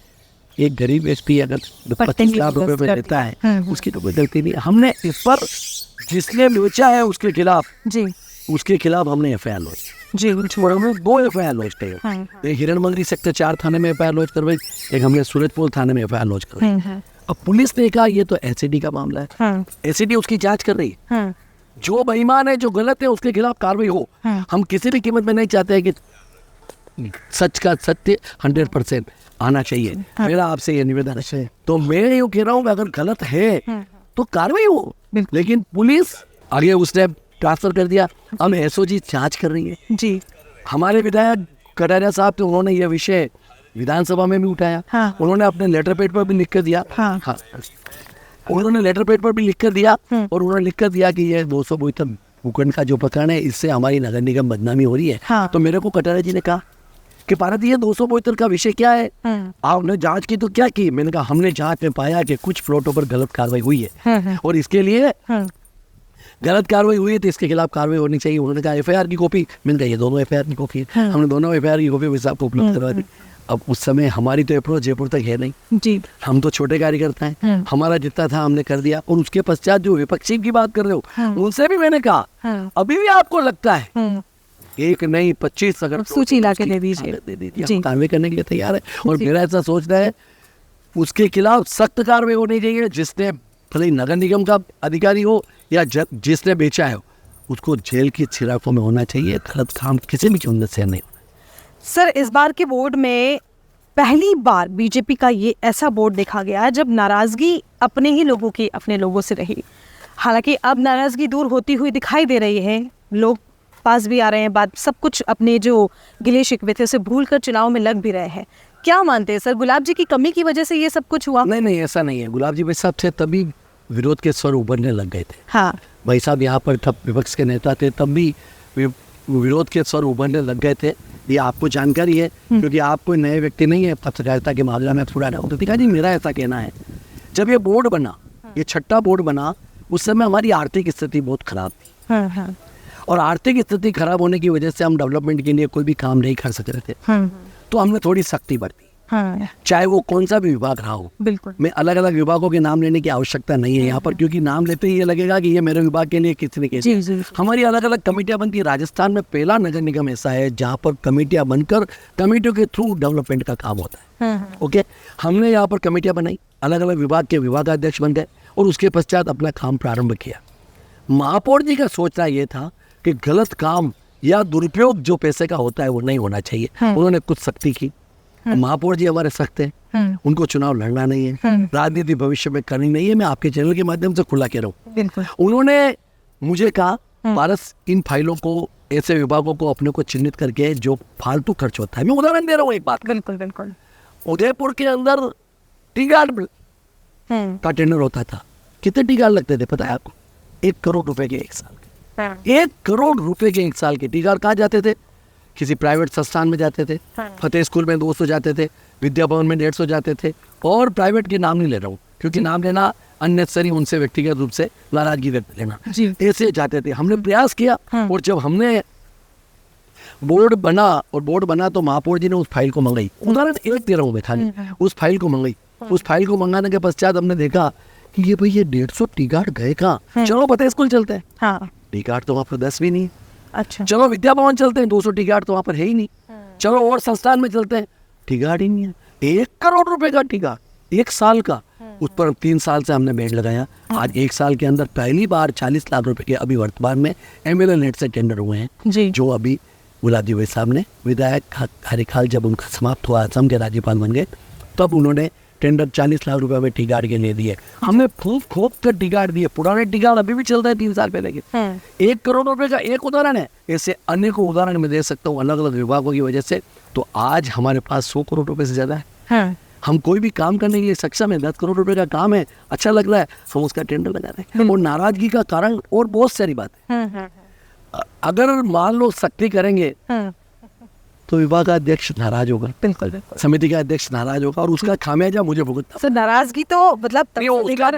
एक गरीब एसपी अगर 25 लाख रुपए में देता है, उसकी तो कोई गलती नहीं। हमने इस पर जिसने बेचा है उसके खिलाफ, जी, उसके खिलाफ हमने एफआईआर लॉन्च जी, हमने 2 एफआईआर लॉन्च किए। एक हिरणमंगरी सेक्टर 4 थाने में एफआईआर लॉन्च करवाई, एक हमने सूरजपुर थाने में एफआईआर लॉन्च करवाई। अब पुलिस ने कहा ये तो एसईडी का मामला है, एसईडी उसकी जांच कर रही है। जो बेईमान है, जो गलत है, उसके खिलाफ कार्रवाई हो। हम किसी भी कीमत में नहीं चाहते हैं कि सच का सत्य 100% आना चाहिए। मेरा आपसे ये निवेदन है। तो मैं यूँ कह रहा हूँ अगर गलत है तो कार्रवाई हो, लेकिन पुलिस आगे उसने ट्रांसफर कर दिया। अब एसओजी जांच कर रही है। जी, हमारे विधायक कटारिया साहब तो उन्होंने ये विषय विधानसभा में भी उठाया। उन्होंने अपने लेटर पैड पर भी लिख कर दिया। उन्होंने लेटर पैड पर भी लिख कर दिया, और उन्होंने लिख कर दिया कि ये 272 भूखंड का जो प्रकरण है, इससे हमारी नगर निगम बदनामी हो रही है। तो मेरे को कटारिया जी ने कहा कि पारद ये 272 का विषय क्या है, आपने जांच की तो क्या की? मैंने कहा हमने जांच में पाया कि कुछ प्लॉटों पर गलत कार्रवाई हुई है, और इसके लिए गलत कार्रवाई हुई है तो इसके खिलाफ कार्रवाई होनी चाहिए। उन्होंने कहा एफआईआर की कॉपी, मैंने कहा ये दोनों एफआईआर की कॉपी है। हमने दोनों एफआईआर की कॉपी साहब को उपलब्ध करवा दी। अब उस समय हमारी तो अप्रोच जयपुर तक है नहीं जी, हम तो छोटे कार्यकर्ता हैं, हमारा जितना था हमने कर दिया। और उसके पश्चात जो विपक्षी की बात कर रहे हो, उनसे भी मैंने कहा अभी भी आपको लगता है एक नहीं 25 अगर सूची ला के दे दीजिए, हम कार्रवाई करने के लिए तैयार है। और मेरा ऐसा सोचना है उसके खिलाफ सख्त कार्रवाई होनी चाहिए। जिसने भले नगर निगम का अधिकारी हो या जिसने बेचा है, उसको जेल की छिराकों में होना चाहिए। गलत काम किसी भी कीमत से नहीं होना। सर, इस बार के बोर्ड में पहली बार बीजेपी का ये ऐसा बोर्ड देखा गया जब नाराजगी अपने ही लोगों की अपने लोगों से रही। हालांकि अब नाराजगी दूर होती हुई दिखाई दे रही है, लोग पास भी आ रहे हैं, बात सब कुछ अपने जो गिले शिकवे थे उसे भूल कर चुनाव में लग भी रहे हैं। क्या मानते हैं सर, गुलाब जी की कमी की वजह से ये सब कुछ हुआ? नहीं, ऐसा नहीं है। गुलाब जी भाई साहब से तभी विरोध के स्वर उभरने लग गए थे। भाई साहब यहाँ पर तब विपक्ष के नेता थे, तब भी विरोध के स्वर उभरने लग गए थे। ये आपको जानकारी है, क्योंकि आप कोई नए व्यक्ति नहीं है पत्रकारिता के मामले में। पुराना होता जी, मेरा ऐसा कहना है, जब ये बोर्ड बना, ये 6ठा बोर्ड बना, उस समय हमारी आर्थिक स्थिति बहुत खराब थी। और आर्थिक स्थिति खराब होने की वजह से हम डेवलपमेंट के लिए कोई भी काम नहीं कर सक रहे थे। तो हमने थोड़ी सख्ती बरती, चाहे वो कौन सा भी विभाग रहा हो। बिल्कुल, मैं अलग अलग विभागों के नाम लेने की आवश्यकता नहीं है यहाँ पर, क्योंकि नाम लेते ही ये लगेगा कि ये मेरे विभाग के लिए किसने किया। हमारी अलग अलग कमेटियां बनती है। राजस्थान में पहला नगर निगम ऐसा है जहाँ पर कमेटियां बनकर कमेटियों के थ्रू डेवलपमेंट का काम होता है। ओके, हमने यहाँ पर कमेटियां बनाई, अलग अलग विभाग के विभागाध्यक्ष बन गए, और उसके पश्चात अपना काम प्रारंभ किया। महापौर जी का सोचना ये था कि गलत काम या दुरुपयोग जो पैसे का होता है वो नहीं होना चाहिए। उन्होंने कुछ सख्ती की। महापौर जी हमारे सख्त हैं, उनको चुनाव लड़ना नहीं है, राजनीति भविष्य में करनी नहीं है। मैं आपके चैनल के माध्यम से खुला कह रहा हूँ। उन्होंने मुझे कहा पारस, इन फाइलों को, ऐसे विभागों को अपने को चिन्हित करके जो फालतू खर्च होता है, मैं उदाहरण दे रहा हूँ एक बात। बिल्कुल। उदयपुर के अंदर टी गार्ड का टेंडर होता था। कितने टी गार्ड लगते थे पता है आपको? 1 करोड़ रुपए के एक साल के। हाँ। 1 करोड़ रुपए के 1 साल के। टीका कहाँ जाते थे? किसी प्राइवेट संस्थान में जाते थे, फतेह स्कूल में 200 जाते थे, विद्या भवन में 150 जाते थे, और प्राइवेट के नाम नहीं ले रहा हूँ क्योंकि नाम लेना अननेसेसरी, उनसे व्यक्तिगत रूप से नाराजगी व्यक्त लेना, ऐसे जाते थे। हमने प्रयास किया, और जब हमने बोर्ड बना तो महापौर जी ने उस फाइल को मंगाई। उदाहरण एक दे रहा हूँ मैं खाली, उस फाइल को मंगाई। उस फाइल को मंगाने के पश्चात हमने देखा कि ये भाई ये 150 टी गार्ड गए कहाँ? चलो फतेह स्कूल चलते हैं, हाँ। टी गार्ड तो वहाँ पर 10 भी नहीं है। अच्छा। चलो विद्या भवन चलते हैं, 200 टी गार्ड तो वहाँ पर है ही नहीं। चलो और संस्थान में चलते हैं, टी गार्ड ही नहीं है। 1 करोड़ रुपए का टी गार्ड 1 साल का, उस पर 3 साल से हमने बेड लगाया। आज 1 साल के अंदर पहली बार 40 लाख रुपए के अभी वर्तमान में MLA नेट से टेंडर हुए हैं, जी। जो अभी गुलाब जी भाई साहब ने विधायक कार्यकाल जब उनका समाप्त हुआ, असम के राज्यपाल बन गए, तब उन्होंने टेंडर 40 लाख रुपए में टी गार्ड के लिए दिए। हमने खूब कर टी गार्ड दिए। पुराने टी गार्ड अभी भी चल रहे हैं 3 साल पहले के। 1 करोड़ रुपए का एक उदाहरण है, ऐसे अनेकों उदाहरण मैं दे सकता हूँ अलग अलग विभागों की वजह से। तो आज हमारे पास 100 करोड़ रुपए से ज्यादा है। हम कोई भी काम करने के लिए सक्षम है। 10 करोड़ रुपए का काम है, अच्छा लग रहा है, हम उसका टेंडर लगा रहे हैं। और नाराजगी का कारण और बहुत सारी बात है। अगर मान लो सख्ती करेंगे तो विभाग का अध्यक्ष नाराज होगा, बिल्कुल। समिति का अध्यक्ष नाराज होगा, और उसका खामियाजा मुझे भुगतना। सर नाराजगी तो मतलब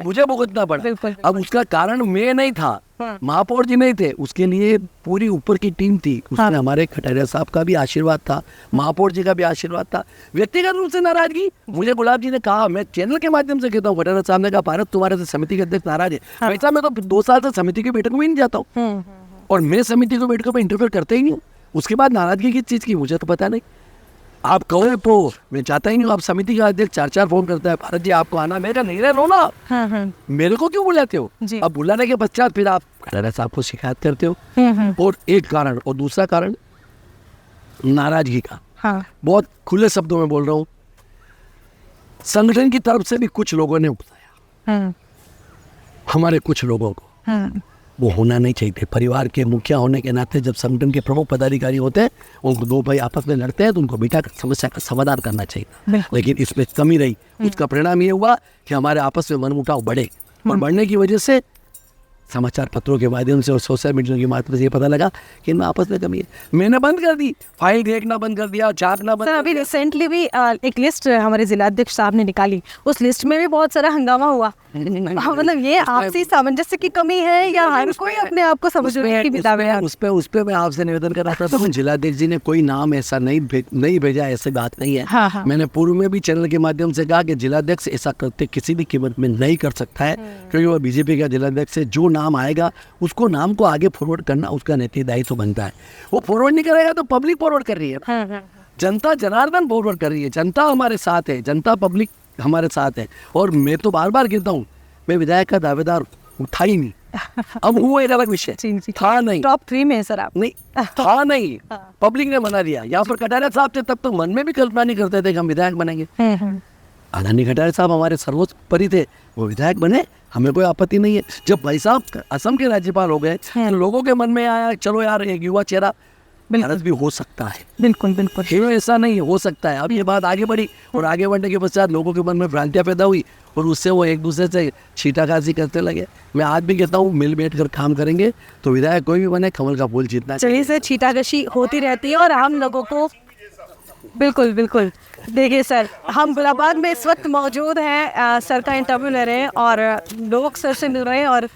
मुझे भुगतना पड़ा। अब उसका कारण मैं नहीं था, महापौर जी नहीं थे, उसके लिए पूरी ऊपर की टीम थी। उसमें हमारे खटारिया साहब का भी आशीर्वाद था, महापौर जी का भी आशीर्वाद था। व्यक्तिगत रूप से नाराजगी मुझे गुलाब जी ने कहा, मैं चैनल के माध्यम से कहता हूँ, खटारिया साहब ने कहा भारत तुम्हारे से समिति के अध्यक्ष नाराज है। वैसा मैं तो 2 साल से समिति की बैठक में ही नहीं जाता हूँ, और मैं समिति को बैठकों में इंटरफेयर करते ही नहीं हूँ। उसके बाद नाराजगी किस चीज़ की मुझे तो पता नहीं। आप कहो तो मैं चाहता ही नहीं। आप समिति का अध्यक्ष 4 फोन करता है, भारत जी आपको आना, मेरा नहीं रहे रो ना, मेरे को क्यों बुलाते हो? अब बुलाने के पश्चात फिर आप खटारिया साहब को शिकायत करते हो। और एक कारण, और दूसरा कारण नाराजगी का, बहुत खुले शब्दों में बोल रहा हूँ, संगठन की तरफ से भी कुछ लोगों ने उकसाया हमारे कुछ लोगों को। वो होना नहीं चाहिए। परिवार के मुखिया होने के नाते जब संगठन के प्रमुख पदाधिकारी होते हैं, उनको 2 भाई आपस में लड़ते हैं, तो उनको बिठा कर समस्या का समाधान करना चाहिए। लेकिन इसमें कमी रही। उसका परिणाम ये हुआ कि हमारे आपस में मनमुटाव बढ़े, और बढ़ने की वजह से समाचार पत्रों के माध्यम से और सोशल मीडिया के माध्यम से ये पता लगा कि इनमें आपस में कमी है। मैंने बंद कर दी, फाइल देखना बंद कर दिया, छापना बंद। सर अभी रिसेंटली भी एक लिस्ट हमारे जिलाध्यक्ष साहब ने निकाली, उस लिस्ट में भी बहुत सारा हंगामा हुआ। मतलब ये आपसी सामंजस्य की कमी है या हर कोई अपने आप को समझने की बितावे है? उस पे मैं आपसे निवेदन करना चाहता हूँ, जिलाध्यक्ष जी ने कोई नाम ऐसा नहीं भेजा, ऐसी बात नहीं है। मैंने पूर्व में भी चैनल के माध्यम से कहा कि जिलाध्यक्ष ऐसा करते किसी भी कीमत में नहीं कर सकता है, क्योंकि वो बीजेपी का जिलाध्यक्ष है। जो नाम आएगा उसको नाम को आगे फॉरवर्ड करना उसका नैतिक दायित्व बनता है। वो फॉरवर्ड नहीं करेगा तो पब्लिक फॉरवर्ड कर रही है, जनता जनार्दन फॉरवर्ड कर रही है, जनता हमारे साथ है, जनता पब्लिक हमारे साथ है। और मैं तो बार बार कहता हूँ, मैं विधायक का दावेदार था ही नहीं, अब हुआ एक अलग विषय, था नहीं। टॉप 3 में है सर आप? नहीं था नहीं, पब्लिक ने मना दिया। यहाँ पर कटारिया साहब थे, तब तो मन में भी कल्पना नहीं करते थे कि हम विधायक बनेंगे। आदरणीय कटारिया साहब हमारे सर्वोपरि थे, वो विधायक बने, हमें कोई आपत्ति नहीं है। जब भाई साहब असम के राज्यपाल हो गए तो लोगों के मन में आया, चलो यार एक युवा चेहरा भारत भी हो सकता है। बिल्कुल बिल्कुल, ऐसा नहीं हो सकता है। अब ये बात आगे बढ़ी, और आगे बढ़ने के पश्चात लोगों के मन में भ्रांतियां पैदा हुई, और उससे वो एक दूसरे से छीटाकाशी करते लगे। मैं आज भी कहता हूँ, मिल बैठ कर काम करेंगे तो विधायक कोई भी बने, कमल का फूल जीतना। चलिए सर, छीटाकशी होती रहती है और हम लोगों को बिल्कुल बिल्कुल। देखिए सर, हम गुलाबाग में इस वक्त मौजूद हैं, सर का इंटरव्यू ले रहे हैं और लोग सर से मिल रहे हैं, और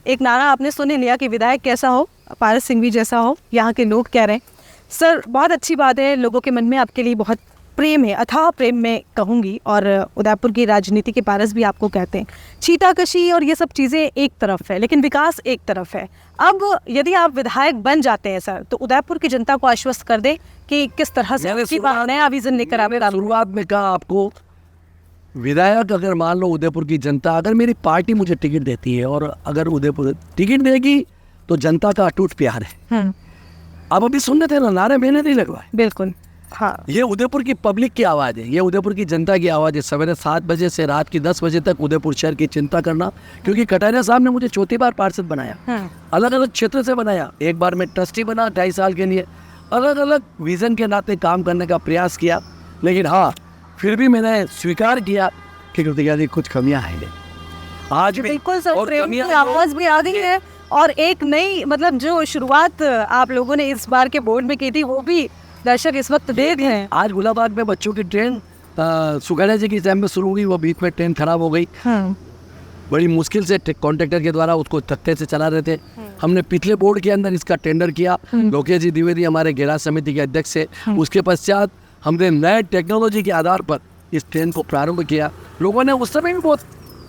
एक नारा आपने सुन ही लिया कि विधायक कैसा हो, पारस सिंघवी जैसा हो, यहाँ के लोग कह रहे हैं। सर बहुत अच्छी बात है, लोगों के मन में आपके लिए बहुत प्रेम है, अथाह प्रेम मैं कहूँगी, और उदयपुर की राजनीति के पारस भी आपको कहते हैं। छीटाकशी और ये सब चीज़ें एक तरफ है, लेकिन विकास एक तरफ है। अब यदि आप विधायक बन जाते हैं सर, तो उदयपुर की जनता को आश्वस्त कर दें कि किस तरह से नया विजन लेकर आप। शुरुआत में कहा आपको, विधायक अगर मान लो उदयपुर की जनता, अगर मेरी पार्टी मुझे टिकट देती है, और अगर उदयपुर टिकट देगी तो जनता का अटूट प्यार है। आप अभी सुनने थे ना, नारे मैंने नहीं लगवाए। बिल्कुल, हाँ। ये उदयपुर की पब्लिक की आवाज़ है, ये उदयपुर की जनता की आवाज़ है। सवेरे 7 बजे से रात की 10 बजे तक उदयपुर शहर की चिंता करना, क्योंकि कटारिया साहब ने मुझे 4थी बार पार्षद बनाया, अलग अलग क्षेत्र से बनाया। एक बार मैं ट्रस्टी बना 2.5 साल के लिए, अलग अलग विजन के नाते काम करने का प्रयास किया। लेकिन हाँ, फिर भी मैंने स्वीकार किया कि कृतिका जी कुछ कमियाँ हैं आज भी। बिल्कुल सर, प्रेम की आवाज़ भी आ गई है और एक नई मतलब जो शुरुआत आप लोगों ने इस बार के बोर्ड में की थी वो भी दर्शक इस वक्त देख रहे हैं। आज गुलाबाग में बच्चों की ट्रेन सुगैना जी की टाइम में शुरू हुई, वो बीच में ट्रेन खराब हो गई। बड़ी मुश्किल से कॉन्ट्रैक्टर के द्वारा उसको तख्ते से चला रहे थे। हमने पिछले बोर्ड के अंदर इसका टेंडर किया, लोकेश जी द्विवेदी हमारे गैराज समिति के अध्यक्ष है। उसके पश्चात हमने नए टेक्नोलॉजी के आधार पर इस ट्रेन को प्रारंभ किया। लोगों ने उस समय भी बहुत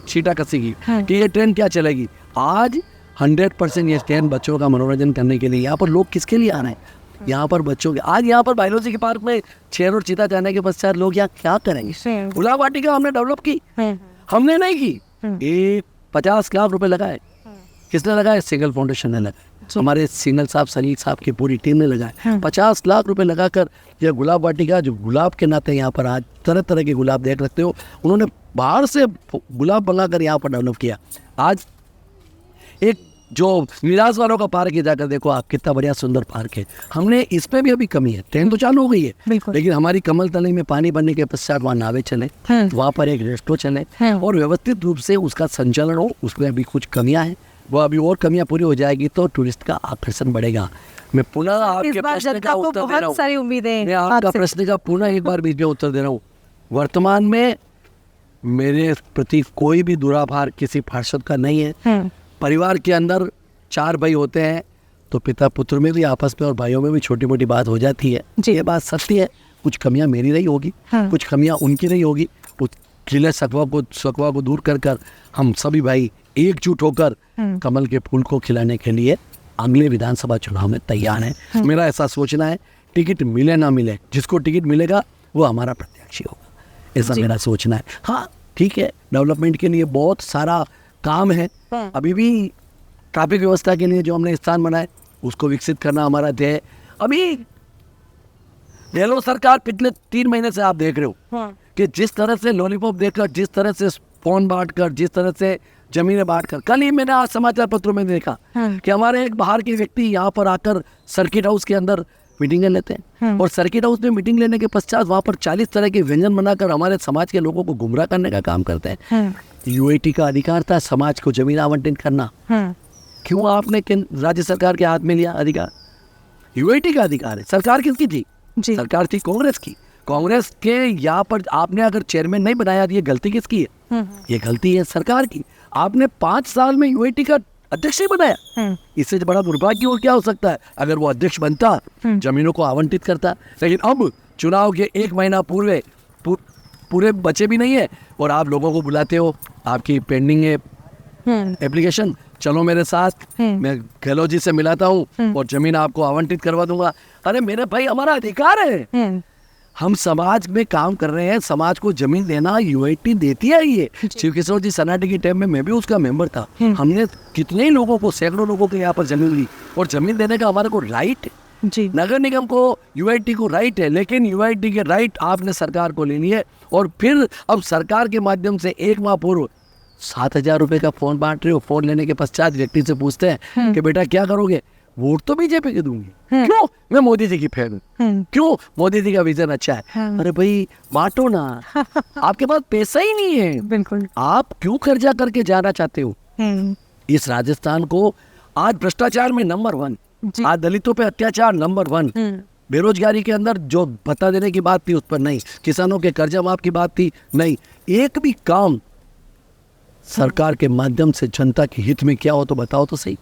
छीटा कसी की कि ये ट्रेन क्या चलेगी। आज 100% ये ट्रेन बच्चों का मनोरंजन करने के लिए, यहाँ पर लोग किसके लिए आ रहे हैं, यहाँ पर बच्चों के। आज यहाँ पर बायोलॉजी के पार्क में शेर और चीता जाने के पश्चात लोग यहाँ क्या करेंगे। गुलाब वाटिका हमने डेवलप की, हमने नहीं की। एक 50 लाख रुपए लगाए, किसने लगाए? सिंगल फाउंडेशन ने लगाए, हमारे सिंगल साहब सलील साहब की पूरी टीम ने लगाए। 50 लाख रुपए लगाकर यह गुलाब वाटिका, जो गुलाब के नाते यहाँ पर आज तरह तरह के गुलाब देख सकते हो, उन्होंने बाहर से गुलाब मंगाकर यहाँ पर डेवलप किया। आज एक जो निराश वालों का पार्क है, जाकर देखो आप, कितना बढ़िया सुंदर पार्क है। हमने इसमें भी अभी कमी है, ट्रेन तो चालू हो गई है, लेकिन हमारी कमल तली में पानी बनने के पश्चात वहाँ नावे चले, वहाँ पर एक रेस्टो चले और व्यवस्थित रूप से उसका संचालन हो, उसमें अभी कुछ कमियां हैं। वो अभी और कमियां पूरी हो जाएगी तो टूरिस्ट का आकर्षण बढ़ेगा। मैं पुनः आपके प्रश्न का उत्तर दे रहा हूँ, सारी उम्मीदें मैं आपका प्रश्न का पुनः एक बार बीच में उत्तर दे रहा हूँ। वर्तमान में मेरे प्रति कोई भी दुराभार किसी पार्षद का नहीं है। परिवार के अंदर 4 भाई होते हैं तो पिता पुत्र में भी आपस में और भाइयों में भी छोटी मोटी बात हो जाती है। ये बात सत्य है, कुछ कमियां मेरी नहीं होगी, कुछ कमियां उनकी नहीं होगी। उस गिले शकवा को दूर कर कर हम सभी भाई एकजुट होकर कमल के फूल को खिलाने के लिए अगले विधानसभा चुनाव में तैयार हैं। मेरा ऐसा सोचना है, टिकट मिले ना मिले, जिसको टिकट मिलेगा वो हमारा प्रत्याशी होगा, ऐसा मेरा सोचना है। हाँ ठीक है, डेवलपमेंट के लिए बहुत सारा काम है। अभी भी ट्रैफिक व्यवस्था के लिए जो हमने स्थान बनाए उसको विकसित करना हमारा ध्येय है। अभी गहलोत सरकार पिछले 3 महीने से आप देख रहे हो कि जिस तरह से लॉलीपॉप देकर, जिस तरह से फोन बांटकर, जिस तरह से जमीनें बांटकर, कल ही मैंने आज समाचार पत्रों में देखा कि हमारे एक बाहर के व्यक्ति यहाँ पर आकर सर्किट हाउस के अंदर मीटिंगें लेते हैं और सर्किट हाउस में मीटिंग लेने के पश्चात वहाँ पर 40 तरह के व्यंजन बनाकर हमारे समाज के लोगों को गुमराह करने का काम करते हैं। यूएटी का अधिकार था समाज को जमीन आवंटित करना, क्यों आपने राज्य सरकार के हाथ में लिया अधिकार? यूएटी का अधिकार है। सरकार किसकी थी? सरकार थी कांग्रेस की। कांग्रेस के यहाँ पर आपने अगर चेयरमैन नहीं बनाया, ये गलती किसकी है? ये गलती है सरकार की। आपने 5 साल में यूएटी का अध्यक्ष ही बनाया, इससे बड़ा दुर्भाग्य और क्या हो सकता है? अगर वो अध्यक्ष बनता, जमीनों को आवंटित करता, लेकिन अब चुनाव के 1 महीना पूरे बचे भी नहीं है और आप लोगों को बुलाते हो, आपकी पेंडिंग है एप्लीकेशन, चलो मेरे साथ, मैं गहलोत जी से मिलाता हूँ और जमीन आपको आवंटित करवा दूंगा। अरे मेरे भाई, हमारा अधिकार है, हम समाज में काम कर रहे हैं, समाज को जमीन देना यूआईटी देती है। ये शिव किशोर जी सन्नाटे की टाइम में मैं भी उसका मेंबर था। हमने कितने लोगों को, सैकड़ों लोगों को यहाँ पर जमीन दी और जमीन देने का हमारे को राइट है। जी, नगर निगम को, यूआईटी को राइट है, लेकिन यूआईटी के राइट आपने सरकार को ले लिए और फिर अब सरकार के माध्यम से 1 माह पूर्व 7,000 रुपए का फोन बांट रहे हो। फोन लेने के पश्चात व्यक्ति से पूछते हैं कि बेटा क्या करोगे? वोट तो बीजेपी के दूंगी। क्यों? मैं मोदी जी की फैन हूँ। क्यों? मोदी जी का विजन अच्छा है। अरे भाई बांटो ना, आपके पास पैसा ही नहीं है। बिल्कुल, आप क्यों कर्जा करके जाना चाहते हो? इस राजस्थान को आज भ्रष्टाचार में नंबर 1, आज दलितों पे अत्याचार नंबर 1, बेरोजगारी के अंदर जो भत्ता देने की बात थी उस पर नहीं, किसानों के कर्जा माफ की बात थी नहीं, एक भी काम सरकार के माध्यम से जनता के हित में क्या हो तो बताओ तो सही।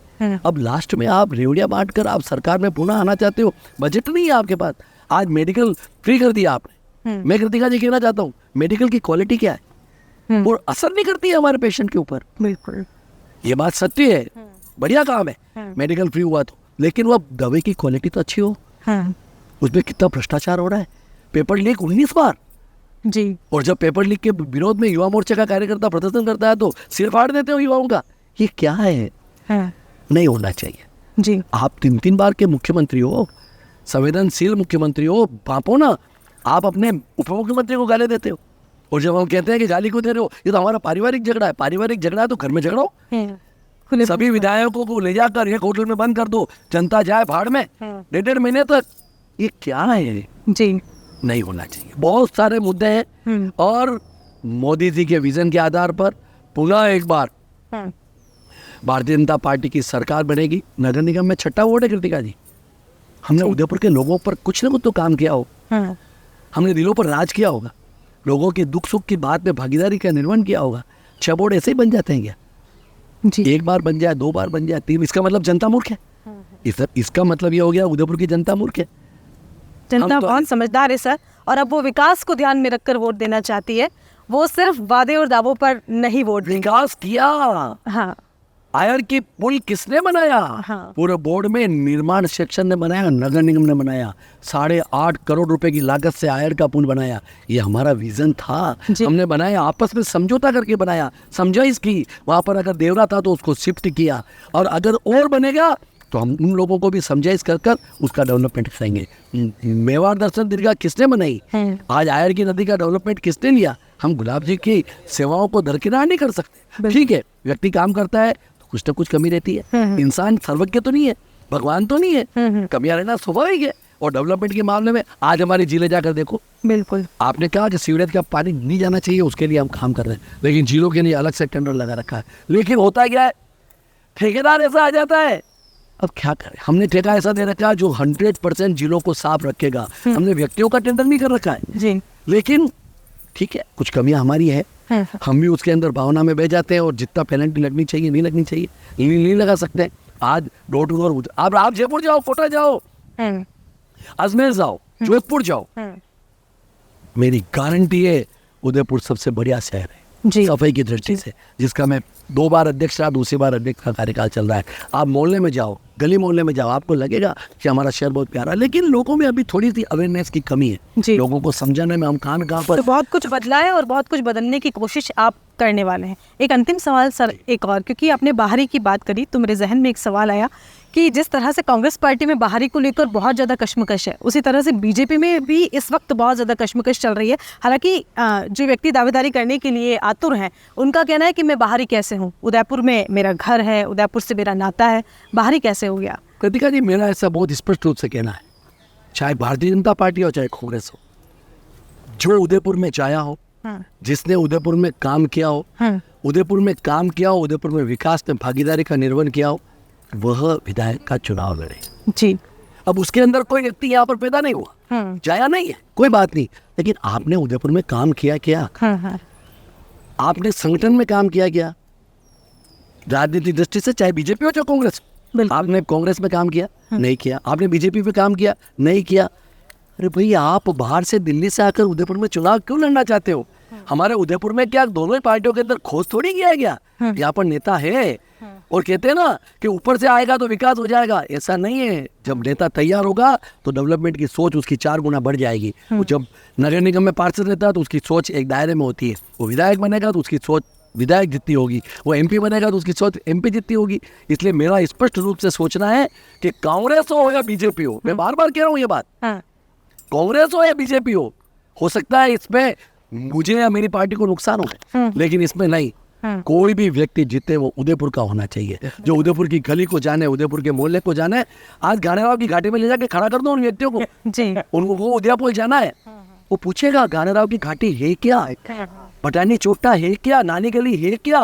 अब लास्ट में आप रेवड़िया बांट कर आप सरकार में पुनः आना चाहते हो, बजट नहीं है आपके पास। आज मेडिकल फ्री कर दिया आपने। मैं कृतिका जी कहना चाहता हूँ, मेडिकल की क्वालिटी क्या है? और असर नहीं करती है हमारे पेशेंट के ऊपर। बिल्कुल, ये बात सत्य है, बढ़िया काम है मेडिकल फ्री हुआ तो, लेकिन वो दवाई की क्वालिटी तो अच्छी हो। उसमें कितना भ्रष्टाचार हो रहा है। पेपर लीक 19 बार जी, और जब पेपर लीक के विरोध में युवा मोर्चा का कार्यकर्ता प्रदर्शन करता है तो सिर फाड़ देते हो युवाओं का। ये क्या है? नहीं होना चाहिए जी। आप 3 बार के मुख्यमंत्री हो, संवेदनशील मुख्यमंत्री हो, बापो ना। आप अपने उप मुख्यमंत्री को गाली देते हो और जब हम कहते हैं कि गाली को दे रहे हो, ये तो हमारा पारिवारिक झगड़ा है। पारिवारिक झगड़ा है तो घर में झगड़ो, सभी विधायकों को ले जाकर एक होटल में बंद कर दो, जनता जाए भाड़ में 1.5 महीने तक। ये क्या है जी? नहीं होना चाहिए। बहुत सारे मुद्दे हैं और मोदी जी के विजन के आधार पर पुनः एक बार भारतीय जनता पार्टी की सरकार बनेगी, नगर निगम में छठा वोट है कृतिका जी। हमने उदयपुर के लोगों पर कुछ ना कुछ तो काम किया हो, हमने दिलों पर राज किया होगा, लोगों के दुख सुख की बात में भागीदारी का निर्वहन किया होगा। 6 वोट ऐसे ही बन जाते हैं क्या? जी। 1 बार बन जाए, 2 बार बन जाए, 3, इसका मतलब जनता मूर्ख है। इसका मतलब ये हो गया उदयपुर की जनता मूर्ख है। जनता हम तो- बहुत समझदार है सर, और अब वो विकास को ध्यान में रखकर वोट देना चाहती है। वो सिर्फ वादे और दावों पर नहीं वोट देंगे। विकास किया। हाँ आयर की पुल किसने बनाया? हाँ। पूरे बोर्ड में निर्माण सेक्शन ने बनाया, नगर निगम ने बनाया। 8.5 करोड़ रुपए की लागत से आयर का पुल बनाया। ये हमारा विजन था, जी। हमने बनाया, आपस में समझौता करके बनाया, समझाइश की। वहां पर अगर देवरा था तो उसको शिफ्ट किया, और अगर और बनेगा तो हम उन लोगों को भी समझाइश कर कर उसका डेवलपमेंट करेंगे। मेवाड़ दर्शन दीर्घा किसने बनाई? आज आयर की नदी का डेवलपमेंट किसने लिया? हम गुलाब जी की सेवाओं को दरकिनार नहीं कर सकते। ठीक है, व्यक्ति काम करता है तो कुछ ना कुछ कमी रहती है। इंसान सर्वज्ञ तो नहीं है, भगवान तो नहीं है, कमियां रहना स्वाभाविक है। और डेवलपमेंट के मामले में आज हमारी जिले जाकर देखो, बिल्कुल। आपने कहा कि सीवरेज का पानी नहीं जाना चाहिए, उसके लिए हम काम कर रहे हैं, लेकिन जिलों के लिए अलग से टेंडर लगा रखा है। लेकिन होता क्या है, ठेकेदार ऐसा आ जाता है। अब क्या करें, हमने ठेका ऐसा दे रखा है जो 100% जिलों को साफ रखेगा। हमने व्यक्तियों का टेंडर नहीं कर रखा है। जी। लेकिन ठीक है, कुछ कमियां हमारी है, हम भी उसके अंदर भावना में बह जाते हैं, और जितना पेनल्टी लगनी चाहिए नहीं लगनी चाहिए, नहीं लगा सकते। आज डोर टू डोर, आप जयपुर जाओ, कोटा जाओ, अजमेर जाओ, जोधपुर जाओ, मेरी गारंटी है उदयपुर सबसे बढ़िया शहर है जी। सफाई की दृष्टि से, जिसका मैं 2 बार अध्यक्ष रहा, दूसरी बार अध्यक्ष का कार्यकाल चल रहा है। आप मोहल्ले में जाओ, गली मोहल्ले में जाओ, आपको लगेगा कि हमारा शहर बहुत प्यारा है। लेकिन लोगों में अभी थोड़ी सी अवेयरनेस की कमी है, जी। लोगों को समझाने में हम कहाँ पर। तो बहुत कुछ बदला है और बहुत कुछ बदलने की कोशिश आप करने वाले हैं। एक अंतिम सवाल सर, एक और, क्योंकि आपने बाहरी की बात करी तो मेरे जहन में एक सवाल आया कि जिस तरह से कांग्रेस पार्टी में बाहरी को लेकर बहुत ज़्यादा कश्मकश है, उसी तरह से बीजेपी में भी इस वक्त बहुत ज़्यादा कश्मकश चल रही है। हालांकि जो व्यक्ति दावेदारी करने के लिए आतुर हैं, उनका कहना है कि मैं बाहरी कैसे हूँ, उदयपुर में मेरा घर है, उदयपुर से मेरा नाता है, बाहरी कैसे हो गया? कृतिका जी, मेरा ऐसा बहुत स्पष्ट रूप से कहना है, चाहे भारतीय जनता पार्टी हो चाहे कांग्रेस हो, जो उदयपुर में चाया हो, जिसने उदयपुर में काम किया हो, उदयपुर में काम किया हो, उदयपुर में विकास में भागीदारी का निर्वहन किया हो, वह विधायक का चुनाव लड़े। जी। अब उसके अंदर कोई व्यक्ति यहाँ पर पैदा नहीं हुआ, जाया नहीं है, कोई बात नहीं, लेकिन आपने उदयपुर में काम किया क्या? आपने संगठन में काम किया क्या? राजनीतिक दृष्टि से, चाहे बीजेपी हो चाहे कांग्रेस, आपने कांग्रेस में काम किया? नहीं किया। आपने बीजेपी पे काम किया? नहीं किया। अरे भाई, आप बाहर से दिल्ली से आकर उदयपुर में चुनाव क्यों लड़ना चाहते हो? हमारे उदयपुर में क्या दोनों ही पार्टियों के अंदर खोज थोड़ी किया गया? यहाँ पर नेता है, और कहते हैं ना कि ऊपर से आएगा तो विकास हो जाएगा, ऐसा नहीं है। जब नेता तैयार होगा तो डेवलपमेंट की सोच उसकी 4 गुना बढ़ जाएगी। वो जब नगर निगम में पार्षद रहता है तो उसकी सोच एक दायरे में होती है, वो विधायक बनेगा तो उसकी सोच विधायक जितनी होगी, वो एमपी बनेगा तो उसकी सोच एमपी जितनी होगी। इसलिए मेरा स्पष्ट रूप से सोचना है कि कांग्रेस हो या बीजेपी हो, मैं बार बार कह रहा हूँ ये बात, कांग्रेस हो या बीजेपी हो सकता है इसमें मुझे या मेरी पार्टी को नुकसान हो, लेकिन इसमें नहीं। कोई भी व्यक्ति जीते वो उदयपुर का होना चाहिए, जो उदयपुर की गली को जाने, उदयपुर के मोहल्ले को जाने। आज गानेराव की घाटी में ले जाके खड़ा कर दो उन व्यक्तियों को, जी। उनको उदयपुर जाना है, वो पूछेगा गानेराव की घाटी है क्या, बटानी चोटा है क्या, नानी गली है क्या,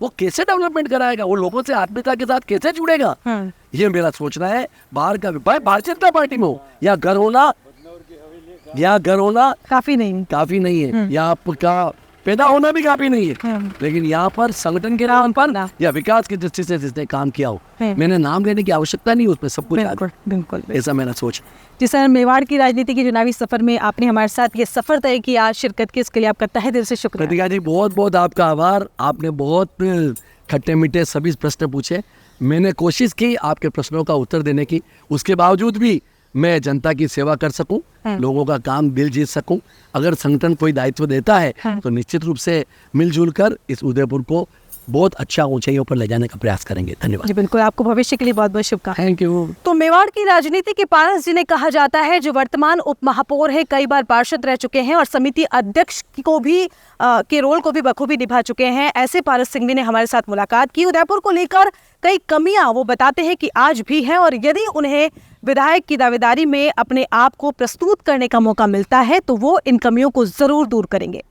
वो कैसे डेवलपमेंट कराएगा, वो लोगों से आत्मीयता के साथ कैसे जुड़ेगा। ये मेरा सोचना है। बाहर का भारतीय जनता पार्टी में हो या घर होना, काफी नहीं है, या आपका पैदा होना भी काफी नहीं है, लेकिन यहाँ पर संगठन के नाम पर या विकास की दृष्टि से जिसने काम किया हो, मैंने नाम लेने की आवश्यकता नहीं, उसमें सब कुछ बिल्कुल ऐसा मेरा सोच। जी सर, मेवाड़ की राजनीति के चुनावी सफर में आपने हमारे साथ ये सफर तय किया, शिरकत की, इसके लिए आपका तहे दिल से शुक्रिया। कृतिका जी, बहुत बहुत आपका आभार। आपने बहुत खट्टे मीठे सभी प्रश्न पूछे, मैंने कोशिश की आपके प्रश्नों का उत्तर देने की, उसके बावजूद भी मैं जनता की सेवा कर सकूं, लोगों का काम दिल जीत सकूं। अगर संगठन कोई दायित्व देता है तो निश्चित रूप से मिलजुल कर इस उदयपुर को बहुत अच्छा ऊंचाइयों पर ले जाने का प्रयास करेंगे। धन्यवाद जी बिल्कुल, आपको भविष्य के लिए बहुत बहुत शुभकामनाएं। Thank you. तो मेवाड़ की राजनीति के पारस जिन्हें कहा जाता है, जो वर्तमान उप महापौर है, कई बार पार्षद रह चुके हैं और समिति अध्यक्ष को भी के रोल को भी बखूबी निभा चुके हैं, ऐसे पारस सिंघवी ने हमारे साथ मुलाकात की। उदयपुर को लेकर कई कमियां वो बताते हैं कि आज भी हैं, और यदि उन्हें विधायक की दावेदारी में अपने आप को प्रस्तुत करने का मौका मिलता है तो वो इन कमियों को जरूर दूर करेंगे।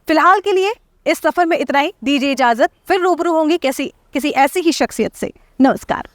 फिलहाल के लिए इस सफर में इतना ही, दीजिए इजाजत, फिर रूबरू होंगी कैसी किसी ऐसी ही शख्सियत से। नमस्कार।